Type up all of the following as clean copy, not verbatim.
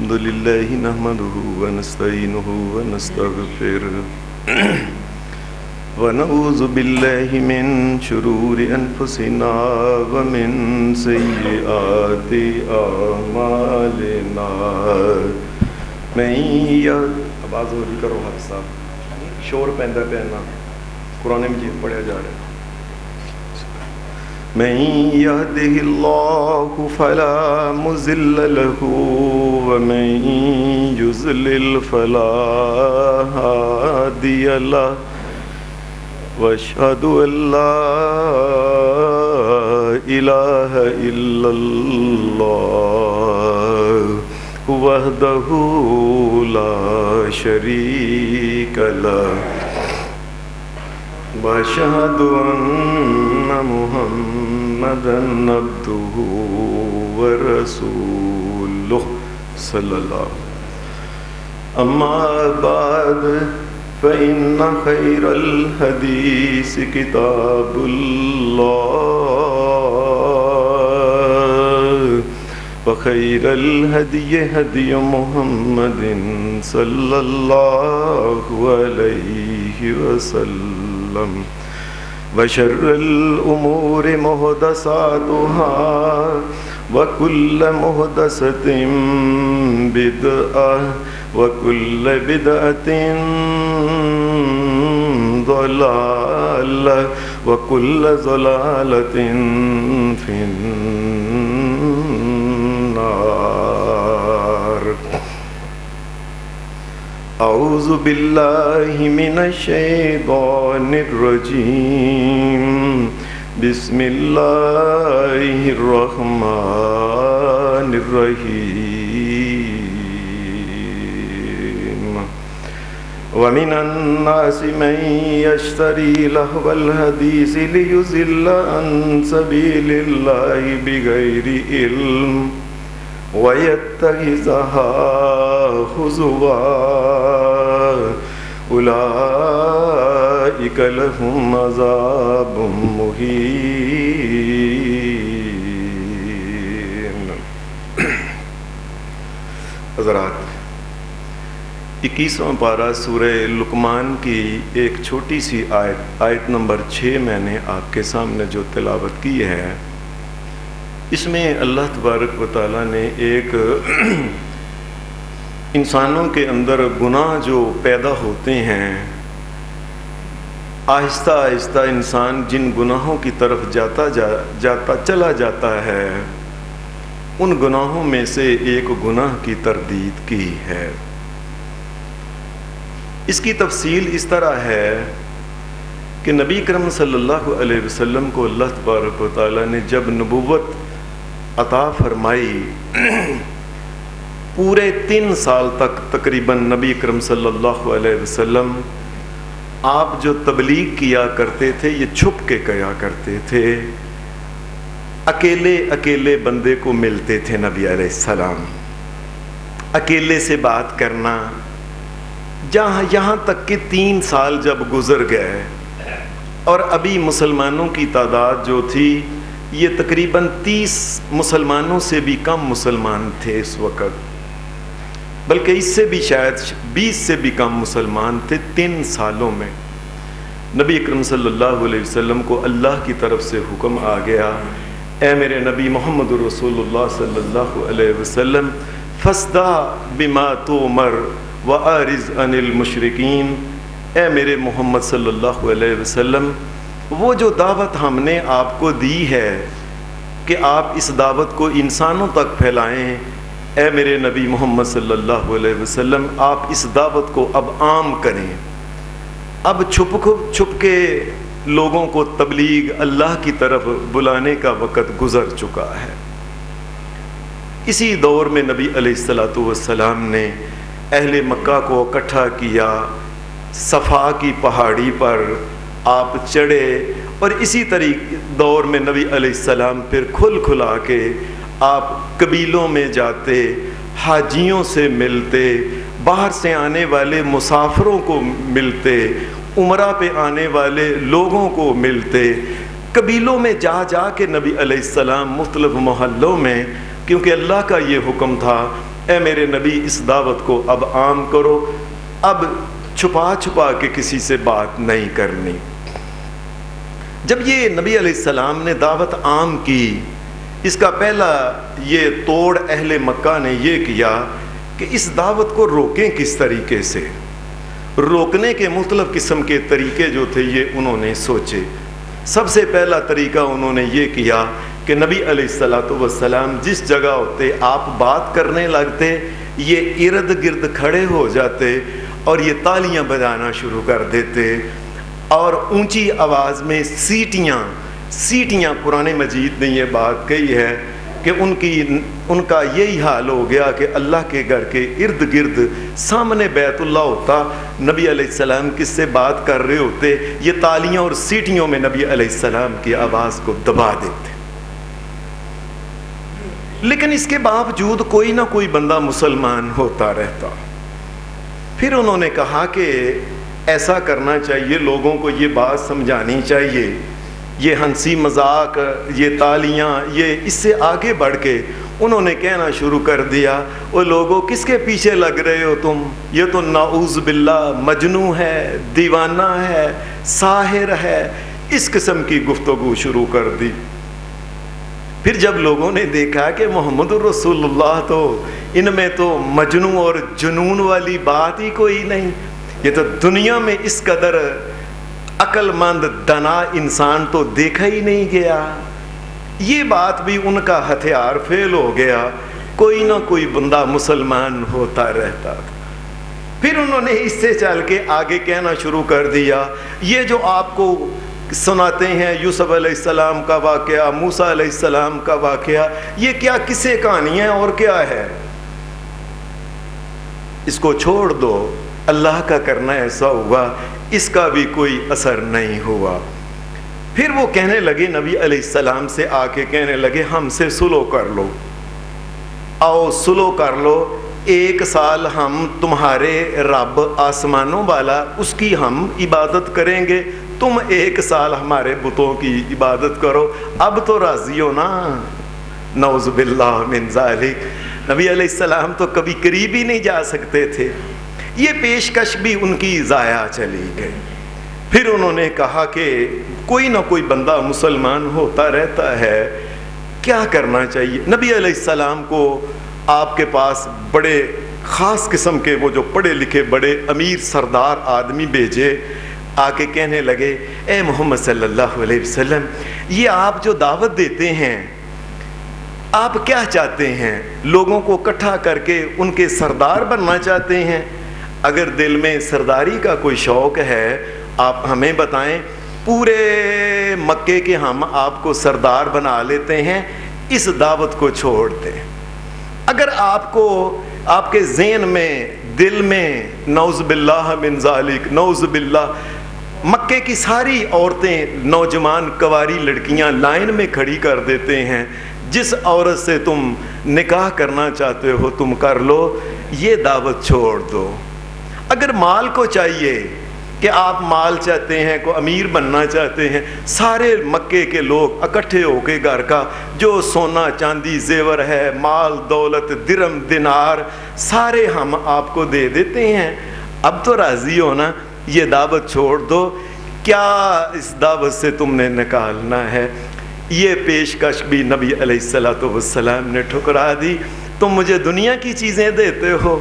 الحمد لله نحمده ونستعينه ونستغفره ونعوذ بالله من شرور أنفسنا ومن سيئات أعمالنا من آواز ہو رہی کرو حافظ صاحب شور پہندا پہنا قرآن مجید پڑھیا جا رہا ہے من يهده الله فلا مضل له ومن يضلل فلا هادي له واشهد ان لا اله الا الله وحده لا شريك له واشهد ان محمدا عبده ورسوله صلى الله اما بعد فإن خير الحديث كتاب الله وخير الهدي هدي محمد صلى الله عليه وسلم وشر الأمور محدثاتها وكل محدثة بدعة وكل بدعة ضلالة وكل ضلالة في النار أعوذ بالله من الشيطان الرجيم بسم الله الرحمن الرحيم ومن الناس من يشتري لهو الحديث ليضل عن سبيل الله بغير علم ويتخذها هزوا أولئك لهم عذاب مهين. حضرات، 21واں پارہ سورہ لقمان کی ایک چھوٹی سی آیت نمبر 6 میں نے آپ کے سامنے جو تلاوت کی ہے، اس میں اللہ تبارک و تعالیٰ نے ایک انسانوں کے اندر گناہ جو پیدا ہوتے ہیں، آہستہ آہستہ انسان جن گناہوں کی طرف چلا جاتا ہے، ان گناہوں میں سے ایک گناہ کی تردید کی ہے. اس کی تفصیل اس طرح ہے کہ نبی کرم صلی اللہ علیہ وسلم کو اللہ تبارک و تعالیٰ نے جب نبوت عطا فرمائی، پورے 3 سال تک تقریباً نبی کرم صلی اللہ علیہ وسلم آپ جو تبلیغ کیا کرتے تھے یہ چھپ کے کیا کرتے تھے. اکیلے اکیلے بندے کو ملتے تھے نبی علیہ السلام، اکیلے سے بات کرنا، یہاں تک کہ 3 سال جب گزر گئے اور ابھی مسلمانوں کی تعداد جو تھی یہ تقریباً 30 مسلمانوں سے بھی کم مسلمان تھے اس وقت، بلکہ اس سے بھی شاید 20 سے بھی کم مسلمان تھے. 3 سالوں میں نبی اکرم صلی اللہ علیہ وسلم کو اللہ کی طرف سے حکم آ گیا، اے میرے نبی محمد رسول اللہ صلی اللہ علیہ وسلم، فاصدع بما تؤمر واعرض عن المشرکین. اے میرے محمد صلی اللہ علیہ وسلم، وہ جو دعوت ہم نے آپ کو دی ہے کہ آپ اس دعوت کو انسانوں تک پھیلائیں، اے میرے نبی محمد صلی اللہ علیہ وسلم آپ اس دعوت کو اب عام کریں. اب چھپ کے لوگوں کو تبلیغ اللہ کی طرف بلانے کا وقت گزر چکا ہے. اسی دور میں نبی علیہ السلام نے اہل مکہ کو اکٹھا کیا، صفا کی پہاڑی پر آپ چڑھے، اور اسی دور میں نبی علیہ السلام پھر کھلا کے آپ قبیلوں میں جاتے، حاجیوں سے ملتے، باہر سے آنے والے مسافروں کو ملتے، عمرہ پہ آنے والے لوگوں کو ملتے، قبیلوں میں جا کے نبی علیہ السلام مختلف محلوں میں، کیونکہ اللہ کا یہ حکم تھا اے میرے نبی اس دعوت کو اب عام کرو، اب چھپا چھپا کے کسی سے بات نہیں کرنی۔ جب یہ نبی علیہ السلام نے دعوت عام کی، اس کا پہلا یہ توڑ اہل مکہ نے یہ کیا کہ اس دعوت کو روکیں کس طریقے سے۔ روکنے کے مختلف قسم کے طریقے جو تھے یہ انہوں نے سوچے۔ سب سے پہلا طریقہ انہوں نے یہ کیا کہ نبی علیہ السلام جس جگہ ہوتے آپ بات کرنے لگتے، یہ ارد گرد کھڑے ہو جاتے اور یہ تالیاں بجانا شروع کر دیتے اور اونچی آواز میں سیٹیاں قرآن مجید نے یہ بات کہی ہے کہ ان کا یہی حال ہو گیا کہ اللہ کے گھر کے ارد گرد سامنے بیت اللہ ہوتا، نبی علیہ السلام کس سے بات کر رہے ہوتے، یہ تالیاں اور سیٹیوں میں نبی علیہ السلام کی آواز کو دبا دیتے۔ لیکن اس کے باوجود کوئی نہ کوئی بندہ مسلمان ہوتا رہتا۔ پھر انہوں نے کہا کہ ایسا کرنا چاہیے، لوگوں کو یہ بات سمجھانی چاہیے، یہ ہنسی مذاق، یہ تالیاں، یہ اس سے آگے بڑھ کے انہوں نے کہنا شروع کر دیا، وہ لوگوں کس کے پیچھے لگ رہے ہو تم، یہ تو نعوذ باللہ مجنون ہے، دیوانہ ہے، ساحر ہے، اس قسم کی گفتگو شروع کر دی۔ پھر جب لوگوں نے دیکھا کہ محمد رسول اللہ تو ان میں تو مجنون اور جنون والی بات ہی کوئی نہیں، یہ تو دنیا میں اس قدر عقل مند دانا انسان تو دیکھا ہی نہیں گیا، یہ بات بھی ان کا ہتھیار فیل ہو گیا، کوئی نہ کوئی بندہ مسلمان ہوتا رہتا تھا۔ پھر انہوں نے اس سے چل کے آگے کہنا شروع کر دیا، یہ جو آپ کو سناتے ہیں یوسف علیہ السلام کا واقعہ، موسیٰ علیہ السلام کا واقعہ، یہ کیا قصے کہانی ہے اور کیا ہے، اس کو چھوڑ دو، اللہ کا کرنا ایسا ہوا، اس کا بھی کوئی اثر نہیں ہوا۔ پھر وہ کہنے لگے، نبی علیہ السلام سے آ کے کہنے لگے، ہم سے سلو کر لو، آؤ سلو کر لو، 1 سال ہم تمہارے رب آسمانوں والا اس کی ہم عبادت کریں گے، تم 1 سال ہمارے بتوں کی عبادت کرو، اب تو راضی ہو نا؟ نعوذ باللہ من ذالک۔ نبی علیہ السلام تو کبھی قریب ہی نہیں جا سکتے تھے، یہ پیشکش بھی ان کی ضائع چلی گئی۔ پھر انہوں نے کہا کہ کوئی نہ کوئی بندہ مسلمان ہوتا رہتا ہے، کیا کرنا چاہیے؟ نبی علیہ السلام کو آپ کے پاس بڑے خاص قسم کے وہ جو پڑھے لکھے بڑے امیر سردار آدمی بھیجے، آ کے کہنے لگے، اے محمد صلی اللہ علیہ وسلم، یہ آپ جو دعوت دیتے ہیں آپ کیا چاہتے ہیں؟ لوگوں کو اکٹھا کر کے ان کے سردار بننا چاہتے ہیں؟ اگر دل میں سرداری کا کوئی شوق ہے آپ ہمیں بتائیں، پورے مکے کے ہم آپ کو سردار بنا لیتے ہیں، اس دعوت کو چھوڑ دیں۔ اگر آپ کو آپ کے ذہن میں دل میں نعوذ باللہ من ذالک، نعوذ باللہ، مکے کی ساری عورتیں نوجوان کواری لڑکیاں لائن میں کھڑی کر دیتے ہیں، جس عورت سے تم نکاح کرنا چاہتے ہو تم کر لو، یہ دعوت چھوڑ دو۔ اگر مال کو چاہیے کہ آپ مال چاہتے ہیں، کو امیر بننا چاہتے ہیں، سارے مکے کے لوگ اکٹھے ہو کے گھر کا جو سونا چاندی زیور ہے، مال دولت درم دینار، سارے ہم آپ کو دے دیتے ہیں، اب تو راضی ہو نا؟ یہ دعوت چھوڑ دو، کیا اس دعوت سے تم نے نکالنا ہے؟ یہ پیشکش بھی نبی علیہ السلام نے ٹھکرا دی، تم مجھے دنیا کی چیزیں دیتے ہو،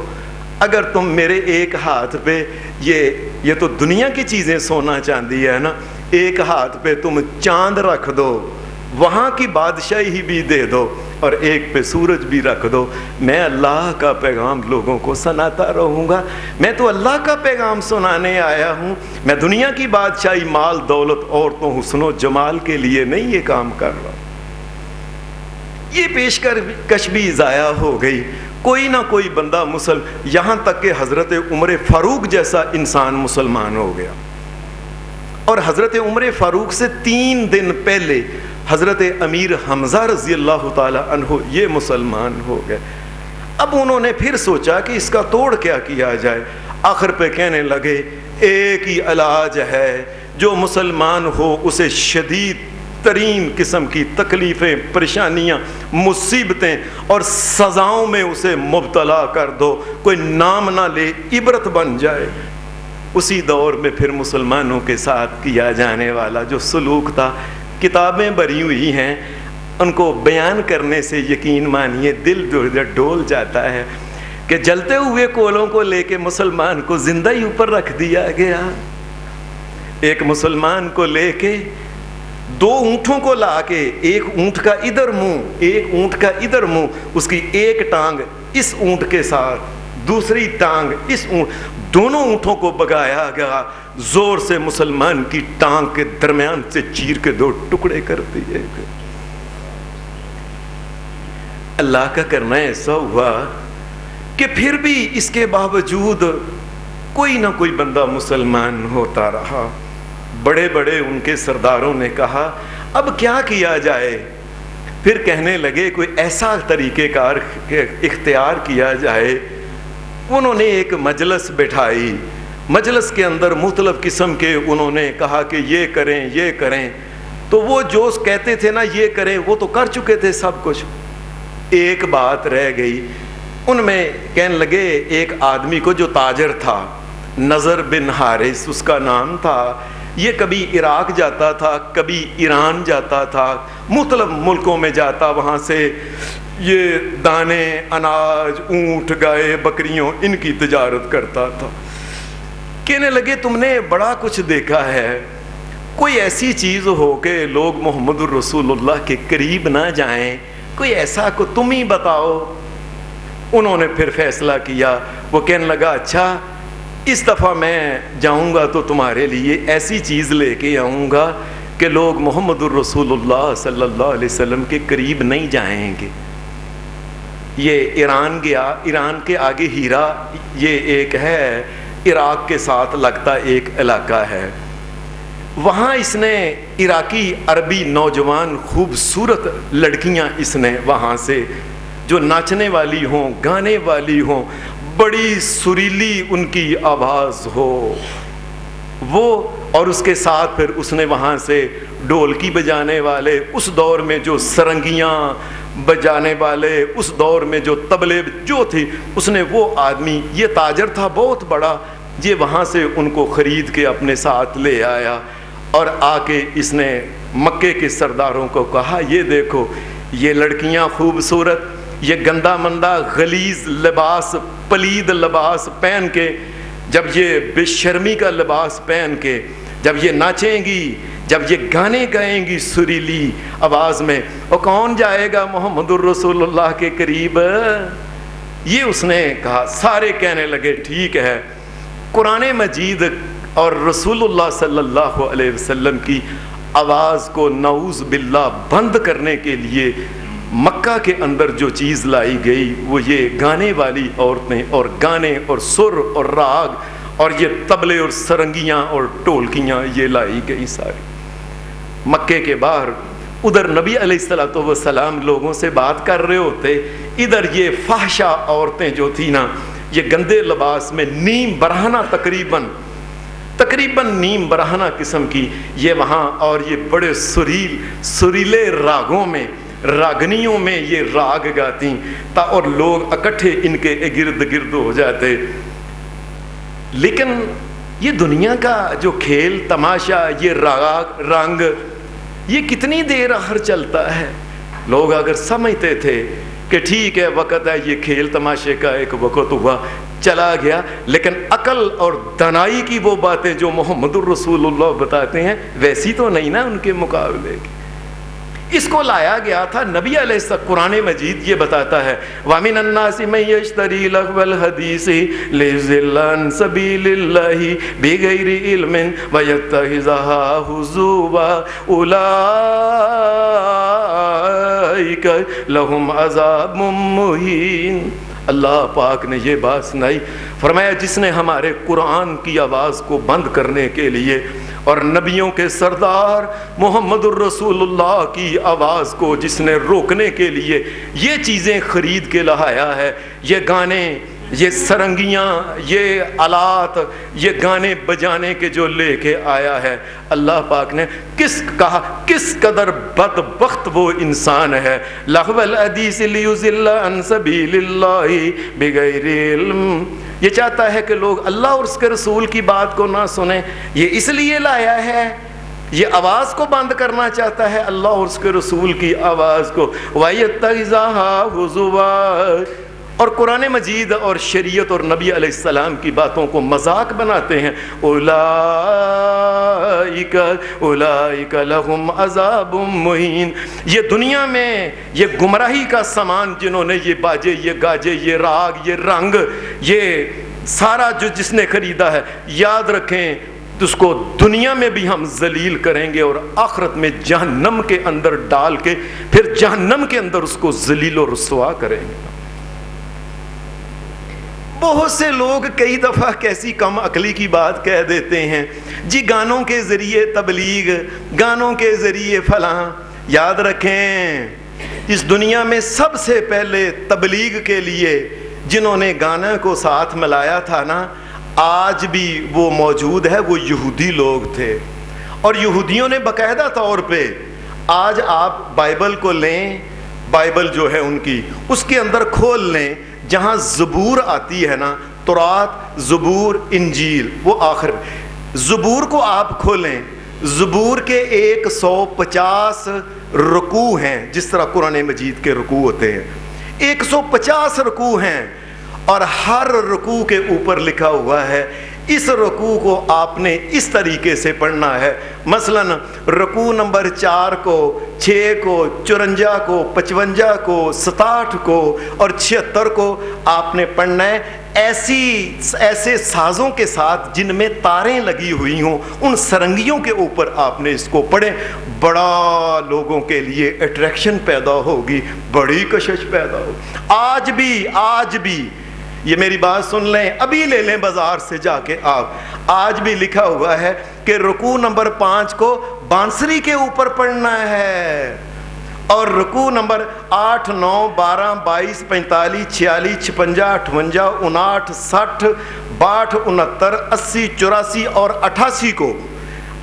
اگر تم میرے ایک ہاتھ پہ یہ تو دنیا کی چیزیں سونا چاندی ہے نا، ایک ہاتھ پہ تم چاند رکھ دو، وہاں کی بادشاہی بھی دے دو، اور ایک پہ سورج بھی رکھ دو، میں اللہ کا پیغام لوگوں کو سناتا رہوں گا، میں تو اللہ کا پیغام سنانے آیا ہوں، میں دنیا کی بادشاہی مال دولت عورتوں حسن و جمال کے لیے نہیں یہ کام کر رہا۔ یہ پیشکش بھی ضائع ہو گئی، کوئی نہ کوئی بندہ یہاں تک کہ حضرت عمر فاروق جیسا انسان مسلمان ہو گیا، اور حضرت عمر فاروق سے 3 دن پہلے حضرت امیر حمزہ رضی اللہ تعالی عنہ یہ مسلمان ہو گئے۔ اب انہوں نے پھر سوچا کہ اس کا توڑ کیا کیا جائے، آخر پہ کہنے لگے ایک ہی علاج ہے، جو مسلمان ہو اسے شدید ترین قسم کی تکلیفیں، پریشانیاں، مصیبتیں اور سزاؤں میں اسے مبتلا کر دو، کوئی نام نہ لے، عبرت بن جائے۔ اسی دور میں پھر مسلمانوں کے ساتھ کیا جانے والا جو سلوک تھا، کتابیں بھری ہوئی ہیں، ان کو بیان کرنے سے یقین مانیے دل ڈول جاتا ہے کہ جلتے ہوئے کولوں کو لے کے مسلمان کو زندہ ہی اوپر رکھ دیا گیا۔ ایک مسلمان کو لے کے 2 اونٹوں کو لا کے، ایک اونٹ کا ادھر منہ، ایک اونٹ کا ادھر منہ، اس کی ایک ٹانگ اس اونٹ کے ساتھ، دوسری ٹانگ اس اونٹ، دونوں اونٹوں کو بگایا گیا، زور سے مسلمان کی ٹانگ کے درمیان سے چیر کے 2 ٹکڑے کر دیے گئے۔ اللہ کا کرنا ایسا ہوا کہ پھر بھی اس کے باوجود کوئی نہ کوئی بندہ مسلمان ہوتا رہا۔ بڑے بڑے ان کے سرداروں نے کہا اب کیا کیا جائے؟ پھر کہنے لگے کوئی ایسا طریقہ کار اختیار کیا جائے۔ انہوں نے ایک مجلس بٹھائی، مجلس کے اندر مختلف قسم کے انہوں نے کہا کہ یہ کریں یہ کریں، تو وہ جو کہتے تھے نا یہ کریں، وہ تو کر چکے تھے سب کچھ، ایک بات رہ گئی۔ ان میں کہنے لگے ایک آدمی کو جو تاجر تھا، نضر بن حارث اس کا نام تھا، یہ کبھی عراق جاتا تھا، کبھی ایران جاتا تھا، مختلف ملکوں میں جاتا، وہاں سے یہ دانے، اناج، اونٹ، گائے، بکریوں، ان کی تجارت کرتا تھا۔ کہنے لگے تم نے بڑا کچھ دیکھا ہے، کوئی ایسی چیز ہو کہ لوگ محمد الرسول اللہ کے قریب نہ جائیں، کوئی ایسا کو تم ہی بتاؤ۔ انہوں نے پھر فیصلہ کیا، وہ کہنے لگا اچھا اس دفعہ میں جاؤں گا تو تمہارے لیے ایسی چیز لے کے آؤں گا کہ لوگ محمد الرسول اللہ صلی اللہ علیہ وسلم کے قریب نہیں جائیں گے۔ یہ ایران گیا، ایران کے آگے ہیرا، یہ ایک ہے عراق کے ساتھ لگتا ایک علاقہ ہے، وہاں اس نے عراقی عربی نوجوان خوبصورت لڑکیاں اس نے وہاں سے جو ناچنے والی ہوں، گانے والی ہوں، بڑی سریلی ان کی آواز ہو، وہ اور اس کے ساتھ پھر اس نے وہاں سے ڈھولکی بجانے والے، اس دور میں جو سرنگیاں بجانے والے، اس دور میں جو طبلے جو تھی، اس نے وہ آدمی، یہ تاجر تھا بہت بڑا، یہ وہاں سے ان کو خرید کے اپنے ساتھ لے آیا، اور آ کے اس نے مکے کے سرداروں کو کہا یہ دیکھو یہ لڑکیاں خوبصورت، یہ گندا مندہ غلیظ لباس، پلید لباس پہن کے، جب یہ بے شرمی کا لباس پہن کے جب یہ ناچیں گی، جب یہ گانے گائیں گی سریلی آواز میں، اور کون جائے گا محمد الرسول اللہ کے قریب؟ یہ اس نے کہا۔ سارے کہنے لگے ٹھیک ہے۔ قرآن مجید اور رسول اللہ صلی اللہ علیہ وسلم کی آواز کو نعوذ باللہ بند کرنے کے لیے مکہ کے اندر جو چیز لائی گئی وہ یہ گانے والی عورتیں اور گانے اور سر اور راگ اور یہ طبلے اور سرنگیاں اور ٹولکیاں یہ لائی گئی ساری مکے کے باہر۔ ادھر نبی علیہ السلام لوگوں سے بات کر رہے ہوتے، ادھر یہ فحشہ عورتیں جو تھی نا، یہ گندے لباس میں نیم برہنہ تقریباً نیم برہنہ قسم کی یہ وہاں، اور یہ بڑے سریلے راگوں میں، راگنیوں میں یہ راگ گاتی، اور لوگ اکٹھے ان کے گرد ہو جاتے۔ لیکن یہ دنیا کا جو کھیل تماشا، یہ راگ رنگ، یہ کتنی دیر آخر چلتا ہے؟ لوگ اگر سمجھتے تھے کہ ٹھیک ہے وقت ہے، یہ کھیل تماشے کا ایک وقت ہوا چلا گیا، لیکن عقل اور دانائی کی وہ باتیں جو محمد الرسول اللہ بتاتے ہیں ویسی تو نہیں نا ان کے مقابلے کی۔ اس کو لایا گیا تھا نبی علیہ السلام۔ قرآن مجید یہ بتاتا ہے وَمِنَ النَّاسِ مَن يَشْتَرِي لَهْوَ الْحَدِيثِ لِيُضِلَّ عَن سَبِيلِ اللَّهِ بِغَيْرِ عِلْمٍ وَيَتَّخِذَهَا هُزُوًا أُولَٰئِكَ لَهُمْ عَذَابٌ مُّهِينٌ۔ اللہ پاک نے یہ بات سنائی، فرمایا جس نے ہمارے قرآن کی آواز کو بند کرنے کے لیے اور نبیوں کے سردار محمد الرسول اللہ کی آواز کو جس نے روکنے کے لیے یہ چیزیں خرید کے لایا ہے، یہ گانے، یہ سرنگیاں، یہ آلات، یہ گانے بجانے کے جو لے کے آیا ہے، اللہ پاک نے کہا کس قدر بدبخت وہ انسان ہے. لغو الحدیث لیضل عن سبیل اللہ بغیر علم. یہ چاہتا ہے کہ لوگ اللہ اور اس کے رسول کی بات کو نہ سنیں. یہ اس لیے لایا ہے، یہ آواز کو بند کرنا چاہتا ہے، اللہ اور اس کے رسول کی آواز کو. وَيَتَّخِذَهَا هُزُوًا. اور قرآن مجید اور شریعت اور نبی علیہ السلام کی باتوں کو مذاق بناتے ہیں. اولئک لہم عذاب مہین. یہ دنیا میں یہ گمراہی کا سامان جنہوں نے یہ باجے، یہ گاجے، یہ راگ، یہ رنگ، یہ سارا جو جس نے خریدا ہے، یاد رکھیں اس کو دنیا میں بھی ہم ذلیل کریں گے اور آخرت میں جہنم کے اندر ڈال کے پھر جہنم کے اندر اس کو ذلیل و رسوا کریں گے. بہت سے لوگ کئی دفعہ کیسی کم عقلی کی بات کہہ دیتے ہیں، جی گانوں کے ذریعے تبلیغ، گانوں کے ذریعے فلاں. یاد رکھیں اس دنیا میں سب سے پہلے تبلیغ کے لیے جنہوں نے گانا کو ساتھ ملایا تھا نا، آج بھی وہ موجود ہے، وہ یہودی لوگ تھے. اور یہودیوں نے باقاعدہ طور پہ، آج آپ بائبل کو لیں، بائبل جو ہے ان کی، اس کے اندر کھول لیں، جہاں زبور آتی ہے نا، تورات، زبور، انجیل، وہ آخر زبور کو آپ کھولیں، زبور کے 150 رکوع ہیں، جس طرح قرآن مجید کے رکوع ہوتے ہیں. 150 رکوع ہیں اور ہر رکوع کے اوپر لکھا ہوا ہے اس رکوع کو آپ نے اس طریقے سے پڑھنا ہے. مثلا رکوع نمبر 4 کو، 6 کو، 54 کو، 55 کو، 67 کو اور 76 کو آپ نے پڑھنا ہے ایسے سازوں کے ساتھ جن میں تاریں لگی ہوئی ہوں، ان سرنگیوں کے اوپر آپ نے اس کو پڑھیں. بڑا لوگوں کے لیے اٹریکشن پیدا ہوگی، بڑی کشش پیدا ہوگی. آج بھی یہ میری بات سن لیں، ابھی لے لیں بازار سے جا کے آپ، آج بھی لکھا ہوا ہے کہ رکوع نمبر 5 کو بانسری کے اوپر پڑھنا ہے، اور رکوع نمبر 8، 9، 12، 22، 45، 46، 56، 58، 59، 60، 62، 69، 80، 84 اور 88 کو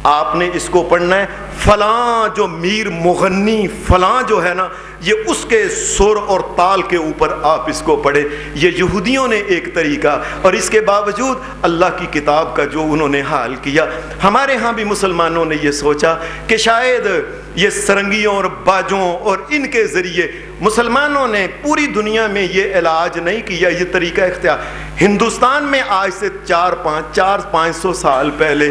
آپ نے اس کو پڑھنا ہے. فلاں جو میر مغنی فلاں جو ہے نا، یہ اس کے سر اور تال کے اوپر آپ اس کو پڑھیں. یہ یہودیوں نے ایک طریقہ، اور اس کے باوجود اللہ کی کتاب کا جو انہوں نے حال کیا. ہمارے ہاں بھی مسلمانوں نے یہ سوچا کہ شاید یہ سرنگیوں اور باجوں اور ان کے ذریعے مسلمانوں نے پوری دنیا میں یہ علاج نہیں کیا، یہ طریقہ اختیار. ہندوستان میں آج سے 400-500 سال پہلے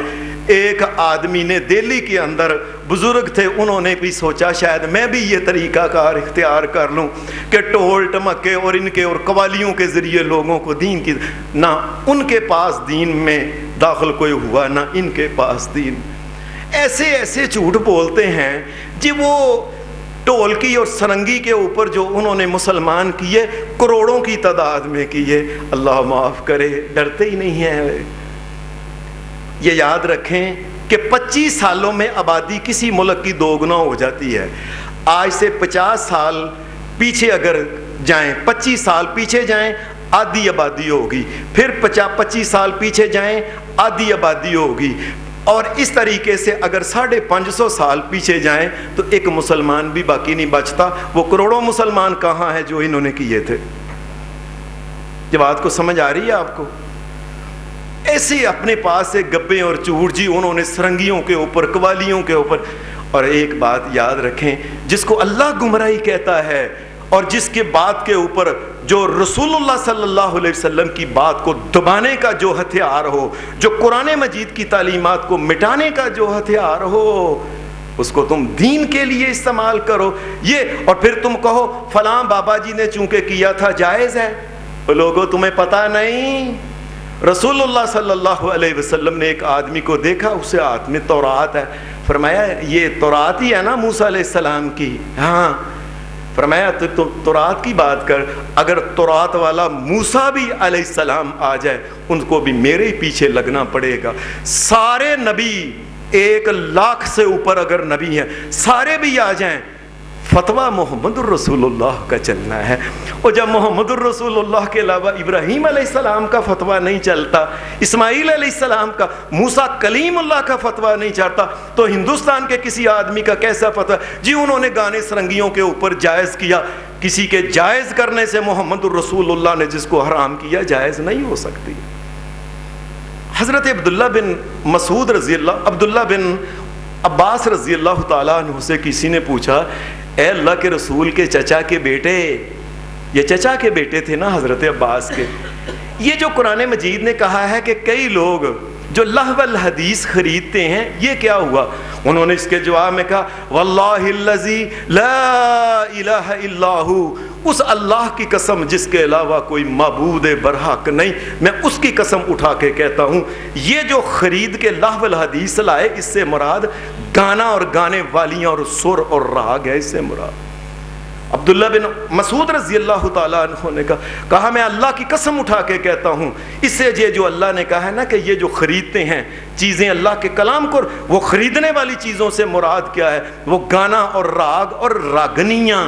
ایک آدمی نے دہلی کے اندر، بزرگ تھے، انہوں نے بھی سوچا شاید میں بھی یہ طریقہ کار اختیار کر لوں کہ ٹول ٹمکے اور ان کے اور قوالیوں کے ذریعے لوگوں کو دین کی. نہ ان کے پاس دین میں داخل کوئی ہوا، نہ ان کے پاس دین. ایسے جھوٹ بولتے ہیں جی. وہ ٹولکی اور سرنگی کے اوپر جو انہوں نے مسلمان کیے، کروڑوں کی تعداد میں کیے، اللہ معاف کرے، ڈرتے ہی نہیں ہیں. یہ یاد رکھیں کہ 25 سالوں میں آبادی کسی ملک کی دوگنا ہو جاتی ہے. آج سے 50 سال پیچھے اگر جائیں، 25 سال پیچھے جائیں، آدھی آبادی ہوگی. پھر 25 سال پیچھے جائیں، آدھی آبادی ہوگی. اور اس طریقے سے اگر 550 سال پیچھے جائیں تو ایک مسلمان بھی باقی نہیں بچتا. وہ کروڑوں مسلمان کہاں ہیں جو انہوں نے کیے تھے؟ یہ بات کو سمجھ آ رہی ہے آپ کو؟ ایسے اپنے پاس سے گبے اور چور جی انہوں نے سرنگیوں کے اوپر، قوالیوں کے اوپر. اور ایک بات یاد رکھیں، جس کو اللہ گمراہی کہتا ہے اور جس کے بات کے اوپر جو رسول اللہ صلی اللہ علیہ وسلم کی بات کو دبانے کا جو ہتھیار ہو، جو قرآن مجید کی تعلیمات کو مٹانے کا جو ہتھیار ہو، اس کو تم دین کے لیے استعمال کرو. یہ اور پھر تم کہو فلاں بابا جی نے چونکہ کیا تھا جائز ہے. لوگوں تمہیں پتہ نہیں، رسول اللہ صلی اللہ علیہ وسلم نے ایک آدمی کو دیکھا، اسے ہاتھ میں تورات ہے. فرمایا یہ تورات ہی ہے نا موسیٰ علیہ السلام کی؟ ہاں. فرمایا تو تورات کی بات کر، اگر تورات والا موسیٰ بھی علیہ السلام آ جائے ان کو بھی میرے پیچھے لگنا پڑے گا. سارے نبی 1 لاکھ سے اوپر اگر نبی ہیں، سارے بھی آ جائیں، فتویٰ محمد الرسول اللہ کا چلنا ہے. اور جب محمد الرسول اللہ کے علاوہ ابراہیم علیہ السلام کا فتویٰ نہیں چلتا، اسماعیل علیہ السلام کا، موسیٰ کلیم اللہ کا فتویٰ نہیں چلتا، تو ہندوستان کے کسی آدمی کا کیسا فتویٰ؟ جی انہوں نے گانے سرنگیوں کے اوپر جائز کیا. کسی کے جائز کرنے سے محمد الرسول اللہ نے جس کو حرام کیا جائز نہیں ہو سکتی. حضرت عبداللہ بن مسعود رضی اللہ، عبداللہ بن عباس رضی اللہ تعالیٰ عنہ سے کسی نے پوچھا، اے اللہ کے رسول کے چچا کے بیٹے، یہ چچا کے بیٹے تھے نا حضرت عباس کے، یہ جو قرآن مجید نے کہا ہے کہ کئی لوگ جو لہو الحدیث خریدتے ہیں، یہ کیا ہوا؟ انہوں نے اس کے جواب میں کہا، واللہ الذی لا الہ الا ہو، اس اللہ کی قسم جس کے علاوہ کوئی معبود برحق نہیں، میں اس کی قسم اٹھا کے کہتا ہوں یہ جو خرید کے لہو الحدیث لائے، اس سے مراد گانا اور گانے والیاں اور سر اور راگ ہے، اس سے مراد. عبداللہ بن مسعود رضی اللہ تعالیٰ عنہ نے کہا میں اللہ کی قسم اٹھا کے کہتا ہوں، اس سے یہ جو اللہ نے کہا ہے نا کہ یہ جو خریدتے ہیں چیزیں اللہ کے کلام کو، وہ خریدنے والی چیزوں سے مراد کیا ہے؟ وہ گانا اور راگ اور راگنیاں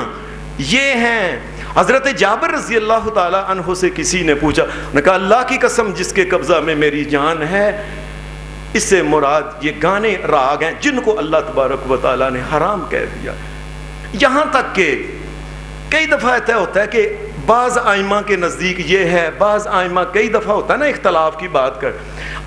یہ ہیں. حضرت جابر رضی اللہ تعالیٰ عنہ سے کسی نے پوچھا، انہوں نے کہا اللہ کی قسم جس کے قبضہ میں میری جان ہے، اس سے مراد یہ گانے راگ ہیں جن کو اللہ تبارک و تعالیٰ نے حرام کہہ دیا. یہاں تک کہ کئی دفعہ ایسا ہوتا ہے کہ بعض ائمہ کے نزدیک یہ ہے، بعض ائمہ کئی دفعہ ہوتا ہے نا اختلاف کی بات کر.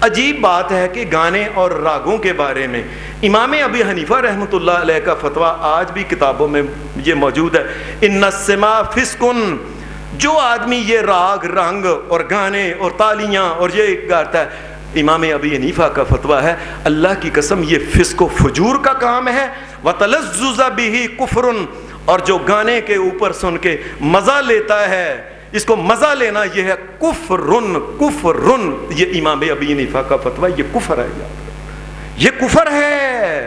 عجیب بات ہے کہ گانے اور راگوں کے بارے میں امام ابی حنیفہ رحمۃ اللہ علیہ کا فتویٰ آج بھی کتابوں میں یہ موجود ہے، ان السماع فسق، جو آدمی یہ راگ رنگ اور گانے اور تالیاں اور یہ گاتا ہے، امام ابی حنیفہ کا فتویٰ ہے اللہ کی قسم یہ فسق و فجور کا کام ہے. وَتَلَذُّذَ بِهِ كُفْرٌ، اور جو گانے کے اوپر سن کے مزہ لیتا ہے، اس کو مزہ لینا یہ ہے کفرن، کفرن. یہ امام ابی حنیفہ کا فتویٰ، یہ کفر ہے، یہ کفر ہے.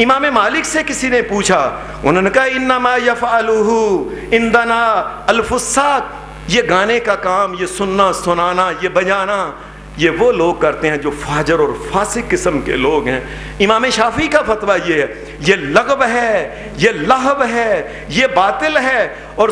امام مالک سے کسی نے پوچھا، انہوں نے کہا انما یفعلہ عندنا الفساق، یہ گانے کا کام، یہ سننا سنانا، یہ بجانا، یہ وہ لوگ کرتے ہیں جو فاجر اور فاسق قسم کے لوگ ہیں. امام شافعی کا فتویٰ یہ ہے، یہ لغو ہے، یہ لہو ہے، یہ باطل ہے، اور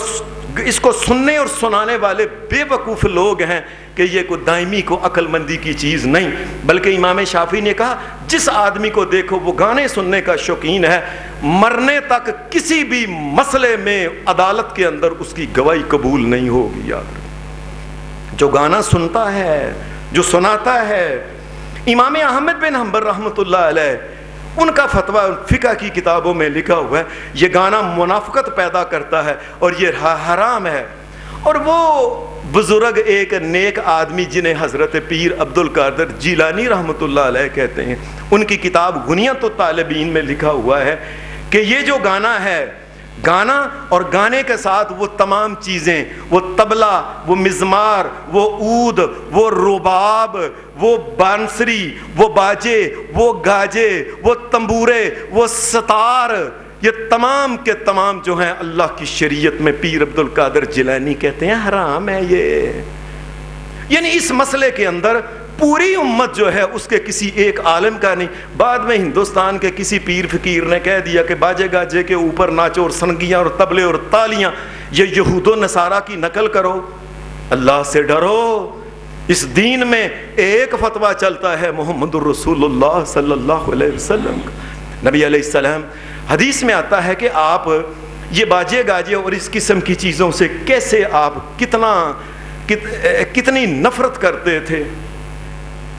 اس کو سننے اور سنانے والے بے وقوف لوگ ہیں کہ یہ کوئی دائمی کو عقل مندی کی چیز نہیں. بلکہ امام شافعی نے کہا جس آدمی کو دیکھو وہ گانے سننے کا شوقین ہے، مرنے تک کسی بھی مسئلے میں عدالت کے اندر اس کی گواہی قبول نہیں ہوگی. یاد جو گانا سنتا ہے، جو سناتا ہے. امام احمد بن حنبل رحمۃ اللہ علیہ، ان کا فتویٰ فقہ کی کتابوں میں لکھا ہوا ہے یہ گانا منافقت پیدا کرتا ہے اور یہ حرام ہے. اور وہ بزرگ ایک نیک آدمی جنہیں حضرت پیر عبد القادر جیلانی رحمۃ اللہ علیہ کہتے ہیں، ان کی کتاب غنیۃ الطالبین میں لکھا ہوا ہے کہ یہ جو گانا ہے، گانا اور گانے کے ساتھ وہ تمام چیزیں، وہ طبلہ، وہ مزمار، وہ عود، وہ رباب، وہ بانسری، وہ باجے، وہ گاجے، وہ تنبورے، وہ ستار، یہ تمام کے تمام جو ہیں اللہ کی شریعت میں پیر عبد القادر جیلانی کہتے ہیں حرام ہے. یہ یعنی اس مسئلے کے اندر پوری امت جو ہے اس کے کسی ایک عالم کا نہیں. بعد میں ہندوستان کے کسی پیر فقیر نے کہہ دیا کہ باجے گاجے کے اوپر ناچو اور سنگیاں اور طبلے اور تالیاں یہ یہود و نصارہ کی نقل کرو. اللہ سے ڈرو. اس دین میں ایک فتویٰ چلتا ہے محمد الرسول اللہ صلی اللہ علیہ وسلم کا. نبی علیہ السلام حدیث میں آتا ہے کہ آپ یہ باجے گاجے اور اس قسم کی چیزوں سے کیسے آپ کتنی نفرت کرتے تھے.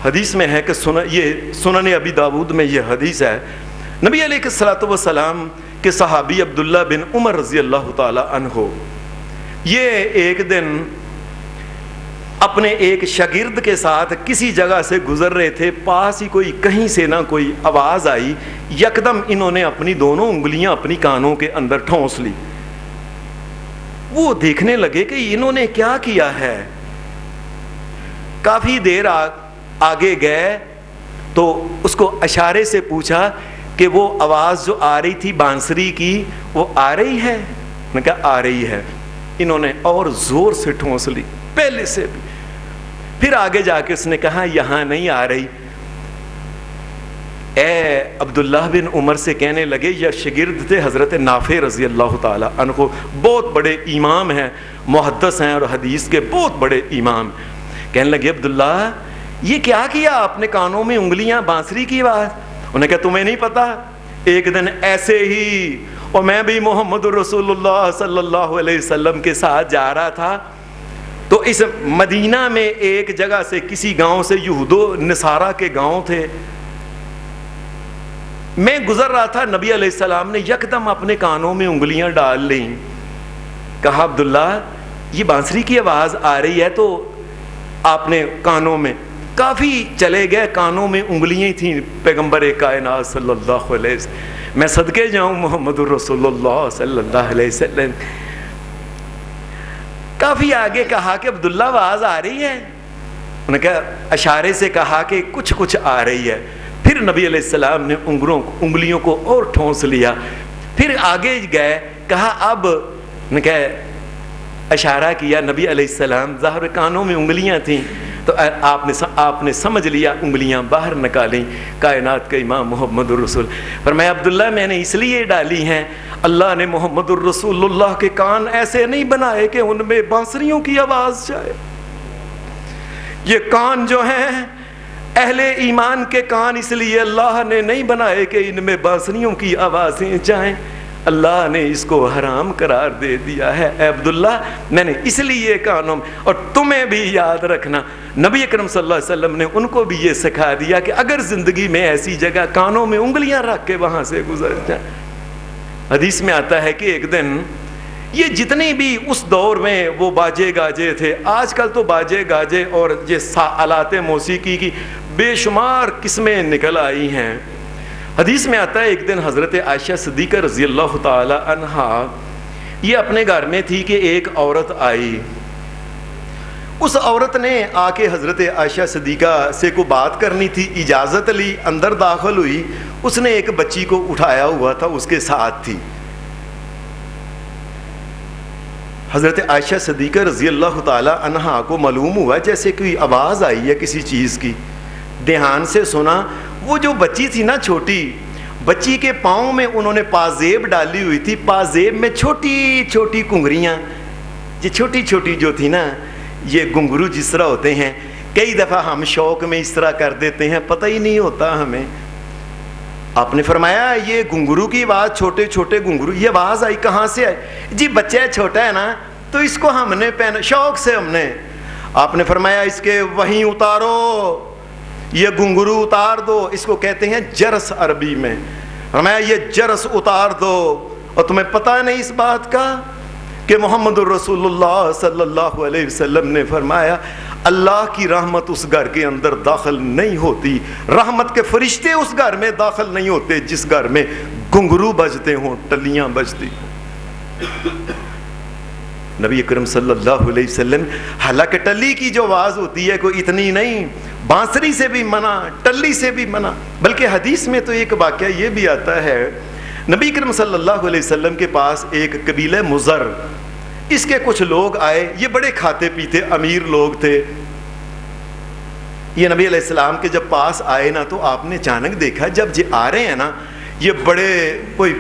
حدیث میں ہے کہ یہ سنن ابی داود میں یہ حدیث ہے، نبی علیہ الصلوۃ والسلام کے صحابی عبداللہ بن عمر رضی اللہ تعالی عنہ یہ ایک دن اپنے ایک شاگرد کے ساتھ کسی جگہ سے گزر رہے تھے. پاس ہی کوئی کہیں سے نہ کوئی آواز آئی، یکدم انہوں نے اپنی دونوں انگلیاں اپنی کانوں کے اندر ٹھونس لی. وہ دیکھنے لگے کہ انہوں نے کیا کیا ہے. کافی دیر آگے گئے تو اس کو اشارے سے پوچھا کہ وہ آواز جو آ رہی تھی بانسری کی وہ آ رہی ہے؟ میں کہا آ رہی ہے. انہوں نے اور زور سے ٹھونس لی پہلے سے بھی. پھر آگے جا کے اس نے کہا یہاں نہیں آ رہی. اے عبداللہ بن عمر سے کہنے لگے، یا شاگرد تھے حضرت نافع رضی اللہ تعالیٰ عنہ، بہت بڑے امام ہیں، محدث ہیں اور حدیث کے بہت بڑے امام. کہنے لگے عبداللہ یہ کیا آپ نے کانوں میں انگلیاں، بانسری کی آواز؟ انہوں نے کہا تمہیں نہیں پتا، ایک دن ایسے ہی اور میں بھی محمد رسول اللہ صلی اللہ علیہ وسلم کے ساتھ جا رہا تھا، تو اس مدینہ میں ایک جگہ سے کسی گاؤں سے، یہود و نصارہ کے گاؤں تھے، میں گزر رہا تھا، نبی علیہ السلام نے یکدم اپنے کانوں میں انگلیاں ڈال لیں. کہا عبداللہ یہ بانسری کی آواز آ رہی ہے، تو آپ نے کانوں میں کافی چلے گئے، کانوں میں انگلیاں تھیں پیغمبر کائنات صلی اللہ علیہ وسلم. میں صدقے جاؤں محمد رسول اللہ صلی اللہ علیہ وسلم. کافی آگے کہا کہ عبداللہ آواز آ رہی ہے؟ انہوں نے کہا، اشارے سے کہا کہ کچھ آ رہی ہے. پھر نبی علیہ السلام نے انگلیوں کو اور ٹھونس لیا، پھر آگے گئے، کہا اب، نے کہا اشارہ کیا، نبی علیہ السلام ظاہر کانوں میں انگلیاں تھیں، تو آپ نے سمجھ لیا، انگلیاں باہر نکالیں. کائنات کا امام محمد الرسول فرمایا عبداللہ میں نے اس لیے ڈالی ہیں، اللہ نے محمد الرسول اللہ کے کان ایسے نہیں بنائے کہ ان میں بانسریوں کی آواز جائے. یہ کان جو ہیں اہل ایمان کے کان اس لیے اللہ نے نہیں بنائے کہ ان میں بانسریوں کی آوازیں جائیں، اللہ نے اس کو حرام قرار دے دیا ہے. اے عبداللہ میں نے اس لیے کانوں میں، اور تمہیں بھی یاد رکھنا، نبی اکرم صلی اللہ علیہ وسلم نے ان کو بھی یہ سکھا دیا کہ اگر زندگی میں ایسی جگہ کانوں میں انگلیاں رکھ کے وہاں سے گزر جائیں. حدیث میں آتا ہے کہ ایک دن یہ جتنے بھی اس دور میں وہ باجے گاجے تھے، آج کل تو باجے گاجے اور یہ آلات موسیقی کی بے شمار قسمیں نکل آئی ہیں. حدیث میں آتا ہے ایک دن حضرت عائشہ صدیقہ رضی اللہ تعالی عنہا یہ اپنے گھر میں تھی کہ ایک عورت آئی. اس عورت نے آ کے حضرت عائشہ صدیقہ سے کو بات کرنی تھی، اجازت لی، اندر داخل ہوئی. اس نے ایک بچی کو اٹھایا ہوا تھا، اس کے ساتھ تھی. حضرت عائشہ صدیقہ رضی اللہ تعالی عنہا کو معلوم ہوا جیسے کوئی آواز آئی ہے کسی چیز کی. دھیان سے سنا، وہ جو بچی تھی نا چھوٹی، بچی کے پاؤں میں انہوں نے پازیب ڈالی ہوئی تھی. پازیب میں چھوٹی چھوٹی کنگریاں، یہ چھوٹی چھوٹی جو تھی نا، یہ گھنگرو جس طرح ہوتے ہیں، کئی دفعہ ہم شوق میں اس طرح کر دیتے ہیں، پتہ ہی نہیں ہوتا ہمیں. آپ نے فرمایا یہ گھنگرو کی آواز، چھوٹے چھوٹے گھنگرو، یہ آواز آئی کہاں سے آئی؟ جی بچہ چھوٹا ہے نا تو اس کو ہم نے پہنا، شوق سے ہم نے. آپ نے فرمایا اس کے وہیں اتارو، یہ گھنگرو اتار دو، اس کو کہتے ہیں جرس عربی میں. فرمایا یہ جرس اتار دو. اور تمہیں پتہ نہیں اس بات کا کہ محمد الرسول اللہ صلی اللہ علیہ وسلم نے فرمایا اللہ کی رحمت اس گھر کے اندر داخل نہیں ہوتی، رحمت کے فرشتے اس گھر میں داخل نہیں ہوتے جس گھر میں گھنگرو بجتے ہوں، ٹلیاں بجتی ہوں. نبی اکرم صلی اللہ علیہ وسلم، حالانکہ ٹلی کی جو آواز ہوتی ہے کوئی اتنی نہیں، بانسری سے بھی منع، ٹلی سے بھی منع. بلکہ حدیث میں تو ایک واقعہ یہ بھی آتا ہے، نبی اکرم صلی اللہ علیہ وسلم کے پاس ایک قبیلہ مزر، اس کے کچھ لوگ آئے، یہ بڑے کھاتے پیتے امیر لوگ تھے. یہ نبی علیہ السلام کے جب پاس آئے نا تو آپ نے اچانک دیکھا جب یہ آ رہے ہیں نا، یہ بڑے، کوئی